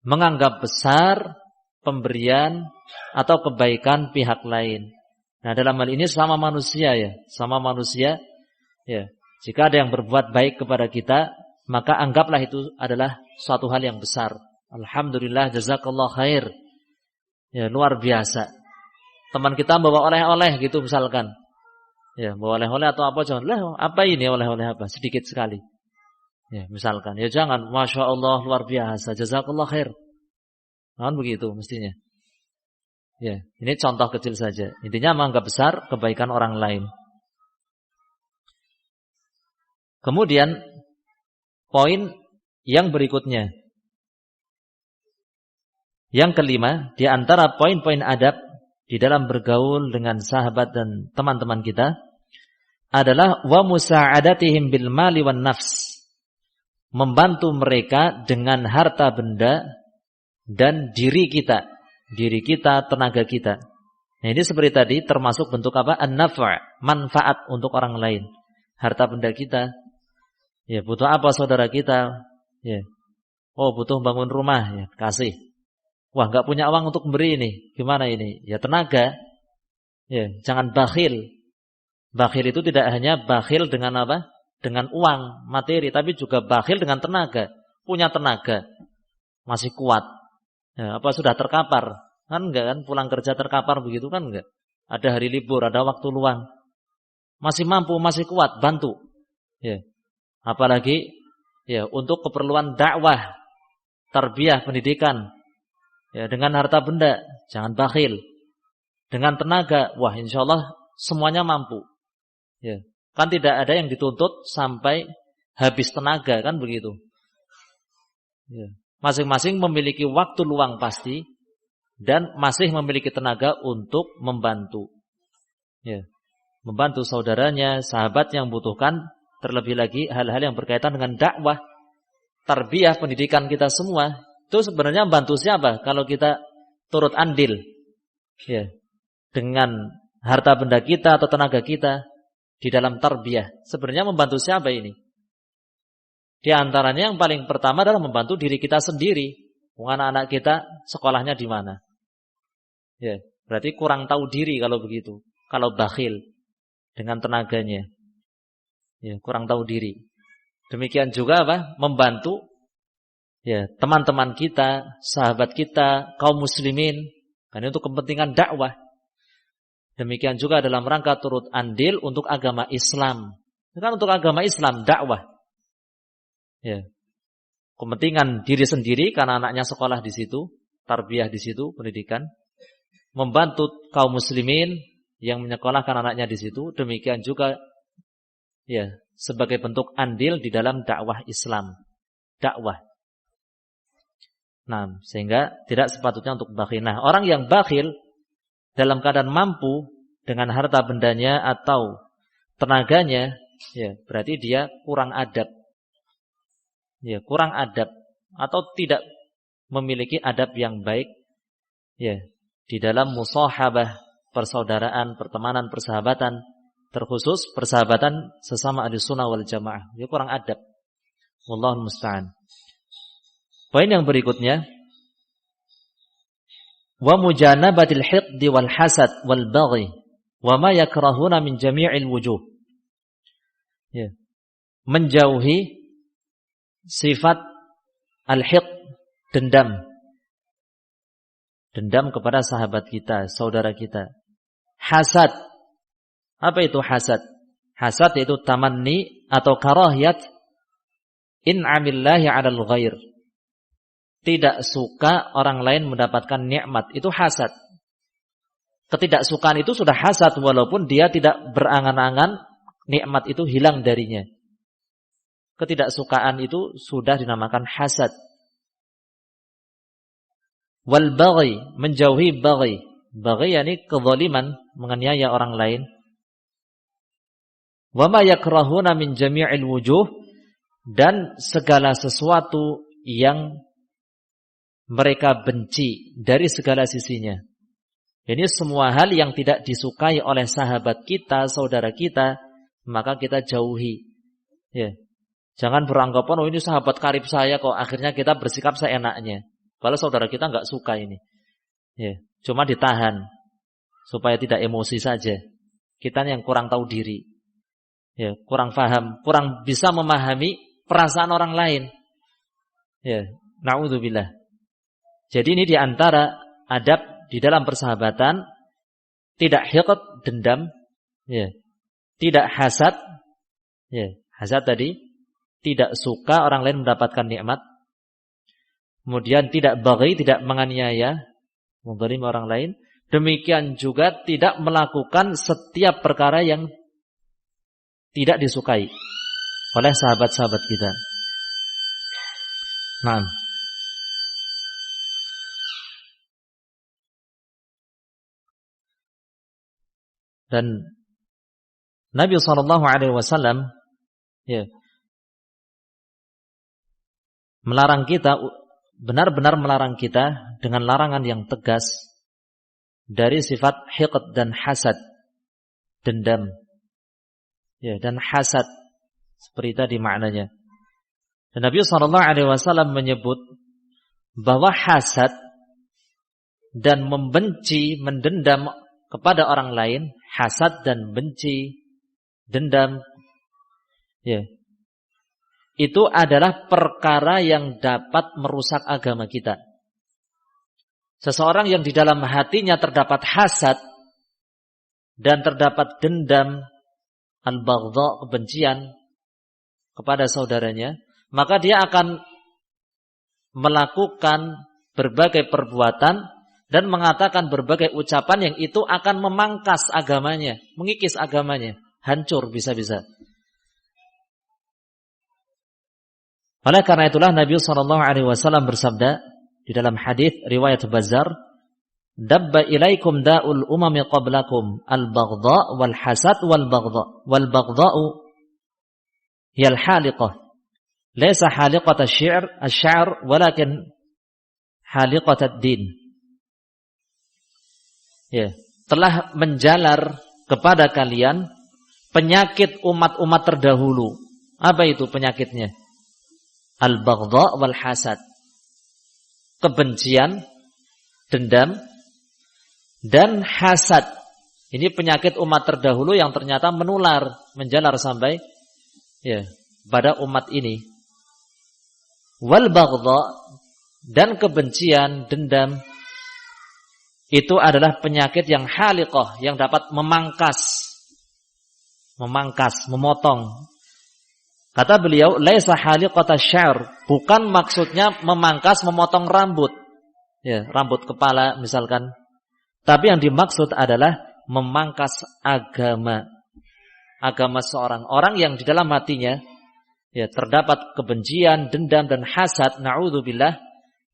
menganggap besar pemberian atau kebaikan pihak lain. Nah, dalam hal ini sama manusia jika ada yang berbuat baik kepada kita, maka anggaplah itu adalah suatu hal yang besar. Alhamdulillah, jazakallah khair. Ya, luar biasa. Teman kita bawa oleh-oleh gitu misalkan. Ya, bawa oleh-oleh atau apa, jangan, apa ini oleh-oleh apa? Sedikit sekali. Ya, misalkan. Ya jangan, Masya Allah, luar biasa, jazakallah khair. Kan begitu mestinya. Ya, ini contoh kecil saja. Intinya menganggap besar kebaikan orang lain. Kemudian poin yang berikutnya, yang kelima, di antara poin-poin adab di dalam bergaul dengan sahabat dan teman-teman kita adalah wa musa'adatihim bil mali wan nafs, membantu mereka dengan harta benda dan diri kita, tenaga kita. Nah, ini seperti tadi termasuk bentuk apa? An-nafa', manfaat untuk orang lain. Harta benda kita, ya butuh apa saudara kita? Ya, oh butuh bangun rumah, ya kasih. Wah, nggak punya uang untuk memberi ini, gimana ini? Ya tenaga. Ya, jangan bakhil. Bakhil itu tidak hanya bakhil dengan apa? Dengan uang, materi, tapi juga bakhil dengan tenaga. Punya tenaga, masih kuat. Ya, apa sudah terkapar? Kan enggak kan? Pulang kerja terkapar begitu kan enggak? Ada hari libur, ada waktu luang. Masih mampu, masih kuat, bantu. Ya. Apalagi untuk keperluan dakwah, tarbiyah, pendidikan. Ya, dengan harta benda, jangan bakhil. Dengan tenaga, wah insyaallah semuanya mampu. Ya, kan tidak ada yang dituntut sampai habis tenaga, kan begitu. Ya. Masing-masing memiliki waktu luang pasti dan masih memiliki tenaga untuk membantu. Ya. Membantu saudaranya, sahabat yang membutuhkan, terlebih lagi hal-hal yang berkaitan dengan dakwah, tarbiyah, pendidikan kita semua. Itu sebenarnya membantu siapa? Kalau kita turut andil. Ya. dengan harta benda kita atau tenaga kita di dalam tarbiyah. Sebenarnya membantu siapa ini? Di antaranya yang paling pertama adalah membantu diri kita sendiri. Anak-anak kita sekolahnya di mana? Ya, berarti kurang tahu diri kalau begitu. Kalau bakhil dengan tenaganya. Ya, kurang tahu diri. Demikian juga apa? Membantu ya, teman-teman kita, sahabat kita, kaum muslimin, karena untuk kepentingan dakwah. Demikian juga dalam rangka turut andil untuk agama Islam. Kan untuk agama Islam, dakwah. Ya. Kepentingan diri sendiri karena anaknya sekolah di situ, tarbiyah di situ, pendidikan. Membantu kaum muslimin yang menyekolahkan anaknya di situ. Demikian juga ya, sebagai bentuk andil di dalam dakwah Islam. Dakwah. Nah, sehingga tidak sepatutnya untuk bakhil. Nah, orang yang bakhil dalam keadaan mampu dengan harta bendanya atau tenaganya, ya, berarti dia kurang adab. Ya, kurang adab atau tidak memiliki adab yang baik ya, di dalam musahabah, persaudaraan, pertemanan, persahabatan, terkhusus persahabatan sesama ahli sunnah wal jamaah. Dia kurang adab. Wallahul musta'an. Poin yang berikutnya, wa mujanabatil hiqdi wal hasad wal baghi wa ma yakrahuna min jami'il wujuh. Ya. Menjauhi sifat al-hiqd, dendam. Dendam kepada sahabat kita, saudara kita. Hasad. Apa itu hasad? Hasad yaitu tamanni atau karahiyat in'amillahi 'alal ghair. Tidak suka orang lain mendapatkan nikmat, itu hasad. Ketidaksukaan itu sudah hasad walaupun dia tidak berangan-angan nikmat itu hilang darinya. Ketidaksukaan itu sudah dinamakan hasad. Wal baghi, menjauhi baghi. Baghi yakni kezaliman, menganiaya orang lain. Wa ma yakrahuna min jami'il wujuh, dan segala sesuatu yang mereka benci dari segala sisinya. Ini semua hal yang tidak disukai oleh sahabat kita, saudara kita, maka kita jauhi. Ya. Jangan beranggapan, oh ini sahabat karib saya kok, akhirnya kita bersikap seenaknya. Kalau saudara kita enggak suka ini. Ya, cuma ditahan supaya tidak emosi saja. Kita yang kurang tahu diri. Ya, kurang paham, kurang bisa memahami perasaan orang lain. Ya, na'udzubillah. Jadi ini diantara adab di dalam persahabatan, tidak hiqd, dendam, ya. Tidak hasad, ya. Hasad tadi tidak suka orang lain mendapatkan nikmat. Kemudian tidak baghi, tidak menganiaya, menzalimi orang lain. Demikian juga tidak melakukan setiap perkara yang tidak disukai oleh sahabat-sahabat kita. Nah, dan Nabi SAW ya, melarang kita, benar-benar melarang kita dengan larangan yang tegas dari sifat hiqd dan hasad, dendam, ya, dan hasad seperti tadi maknanya. Dan Nabi SAW menyebut bahwa hasad dan membenci, mendendam kepada orang lain, hasad dan benci, dendam, ya, itu adalah perkara yang dapat merusak agama kita. Seseorang yang di dalam hatinya terdapat hasad dan terdapat dendam, al-baghdha, kebencian kepada saudaranya, maka dia akan melakukan berbagai perbuatan dan mengatakan berbagai ucapan yang itu akan memangkas agamanya, mengikis agamanya, hancur bisa-bisa. Oleh karena itulah Nabi SAW bersabda di dalam hadis riwayat Bazzar, "Dabba ilaikum da'ul umami qablakum al-baghdha wal hasad wal baghdha wal baghdha'u hiyal haliqah laysa haliqat asy-sya'r walakin haliqat ad-din." Ya, telah menjalar kepada kalian penyakit umat-umat terdahulu. Apa itu penyakitnya? Al-baghdha wal hasad. Kebencian, dendam, dan hasad. Ini penyakit umat terdahulu yang ternyata menular, menjalar sampai pada umat ini. Wal baghdha, dan kebencian, dendam, itu adalah penyakit yang haliqah, yang dapat memangkas, memotong. Kata beliau, laisa haliqata syar, bukan maksudnya memangkas, memotong rambut. Rambut kepala misalkan. Tapi yang dimaksud adalah memangkas agama. Agama seorang orang yang di dalam hatinya terdapat kebencian, dendam dan hasad, na'udzubillah,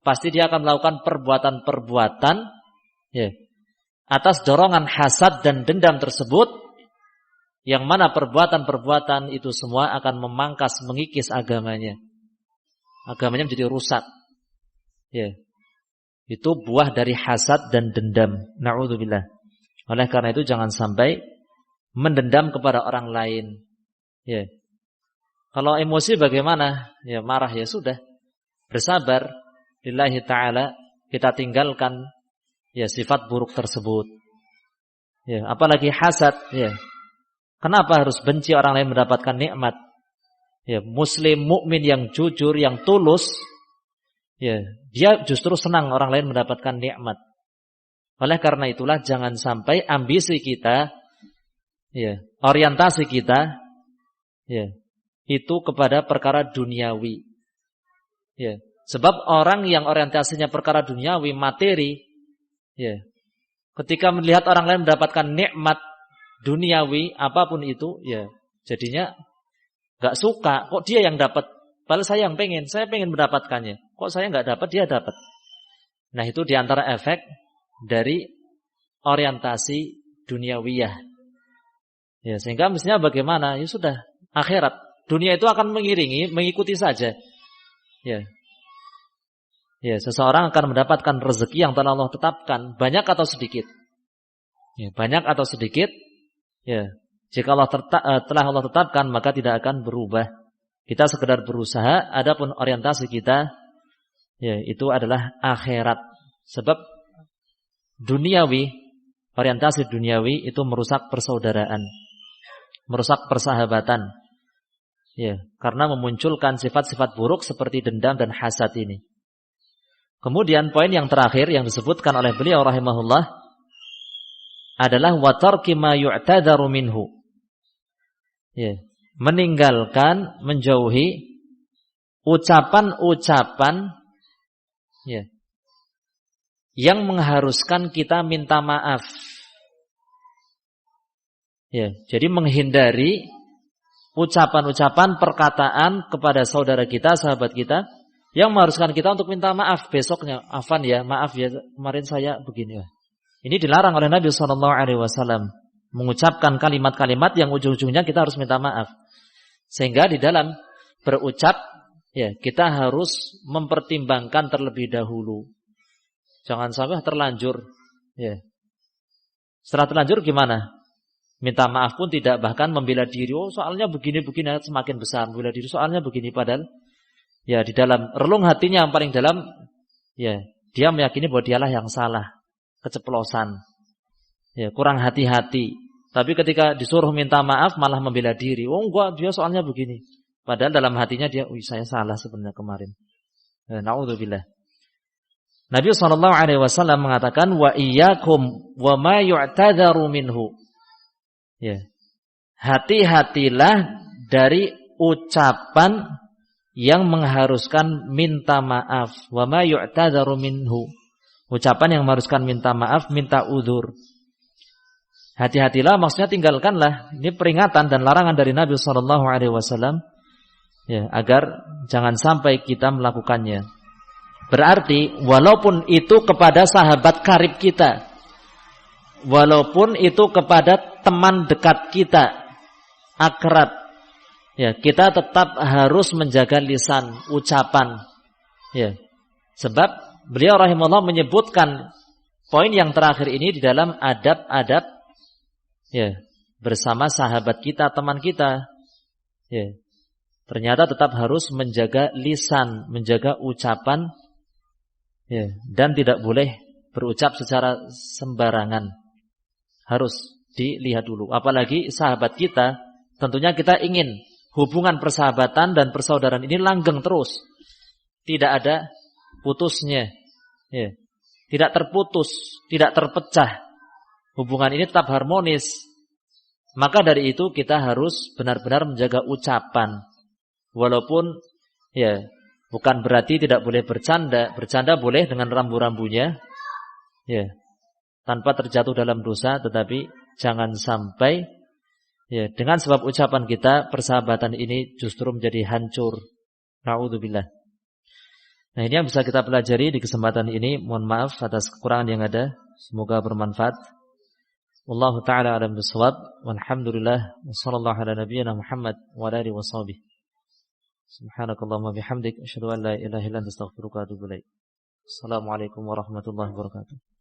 pasti dia akan melakukan perbuatan-perbuatan atas dorongan hasad dan dendam tersebut, yang mana perbuatan-perbuatan itu semua akan memangkas, mengikis agamanya. Agamanya menjadi rusak. Itu buah dari hasad dan dendam. Na'udzubillah. Oleh karena itu jangan sampai mendendam kepada orang lain. Kalau emosi bagaimana? Marah ya sudah. Bersabar. Lillahi ta'ala, kita tinggalkan sifat buruk tersebut. Apalagi hasad. Kenapa harus benci orang lain mendapatkan nikmat? Muslim, mukmin yang jujur, yang tulus, dia justru senang orang lain mendapatkan nikmat. Oleh karena itulah jangan sampai ambisi kita, orientasi kita, itu kepada perkara duniawi. Sebab orang yang orientasinya perkara duniawi, materi, ketika melihat orang lain mendapatkan nikmat duniawi apapun itu, jadinya gak suka. Kok dia yang dapat? Padahal saya pengen mendapatkannya. Kok saya gak dapat, dia dapat. Nah, itu diantara efek dari orientasi duniawiyah. Sehingga mestinya bagaimana? Ya sudah, akhirat. Dunia itu akan mengiringi, mengikuti saja. Seseorang akan mendapatkan rezeki yang telah Allah tetapkan, banyak atau sedikit. Banyak atau sedikit, jika Allah telah Allah tetapkan, maka tidak akan berubah. Kita sekedar berusaha, adapun orientasi kita, itu adalah akhirat. Sebab duniawi, orientasi duniawi itu merusak persaudaraan, merusak persahabatan. Karena memunculkan sifat-sifat buruk seperti dendam dan hasad ini. Kemudian poin yang terakhir yang disebutkan oleh beliau rahimahullah adalah wa tarki ma yu'tadaru minhu. Meninggalkan, menjauhi ucapan-ucapan yang mengharuskan kita minta maaf. Jadi menghindari ucapan-ucapan, perkataan kepada saudara kita, sahabat kita, yang mengharuskan kita untuk minta maaf besoknya. Afan ya, maaf ya, kemarin saya begini. Ini dilarang oleh Nabi SAW. Mengucapkan kalimat-kalimat yang ujung-ujungnya kita harus minta maaf. Sehingga di dalam berucap, kita harus mempertimbangkan terlebih dahulu. Jangan sampai terlanjur. Setelah terlanjur gimana? Minta maaf pun tidak, bahkan membela diri. Oh, soalnya begini-begini, semakin besar. Membela diri soalnya begini, padahal di dalam relung hatinya yang paling dalam, dia meyakini bahwa dialah yang salah, keceplosan, kurang hati-hati. Tapi ketika disuruh minta maaf malah membela diri. Oh enggak, dia soalnya begini. Padahal dalam hatinya dia, saya salah sebenarnya kemarin. Na'udzubillah. Nabi SAW mengatakan, wa iyyakum wa ma yu'tadharu minhu. Hati-hatilah dari ucapan yang mengharuskan minta maaf. Wa ma yu'tadharu minhu. Ucapan yang mengharuskan minta maaf, minta udzur. Hati-hatilah, maksudnya tinggalkanlah. Ini peringatan dan larangan dari Nabi SAW, agar jangan sampai kita melakukannya. Berarti walaupun itu kepada sahabat karib kita, walaupun itu kepada teman dekat kita, akrab, kita tetap harus menjaga lisan, ucapan. Sebab beliau rahimahullah menyebutkan Poin yang terakhir ini di dalam adab-adab ya bersama sahabat kita, teman kita. Ya. Ternyata tetap harus menjaga lisan, menjaga ucapan ya, dan tidak boleh berucap secara sembarangan. Harus dilihat dulu. Apalagi sahabat kita, tentunya kita ingin hubungan persahabatan dan persaudaraan ini langgeng terus. Tidak ada putusnya. Ya. Tidak terputus, tidak terpecah. Hubungan ini tetap harmonis. Maka dari itu kita harus benar-benar menjaga ucapan. Walaupun ya bukan berarti tidak boleh bercanda. Bercanda boleh dengan rambu-rambunya. Ya. Tanpa terjatuh dalam dosa, tetapi jangan sampai ya dengan sebab ucapan kita persahabatan ini justru menjadi hancur. Na'udzubillah. Nah, ini yang bisa kita pelajari di kesempatan ini. Mohon maaf atas kekurangan yang ada. Semoga bermanfaat. Wallahu ta'ala alam bisawab. Walhamdulillah. Wassallallahu ala nabiyyina Muhammad wa ala alihi washabihi. Subhanakallahumma bihamdik asyhadu an la ilaha illa anta astaghfiruka wa atubu ilaik. Assalamualaikum warahmatullahi wabarakatuh.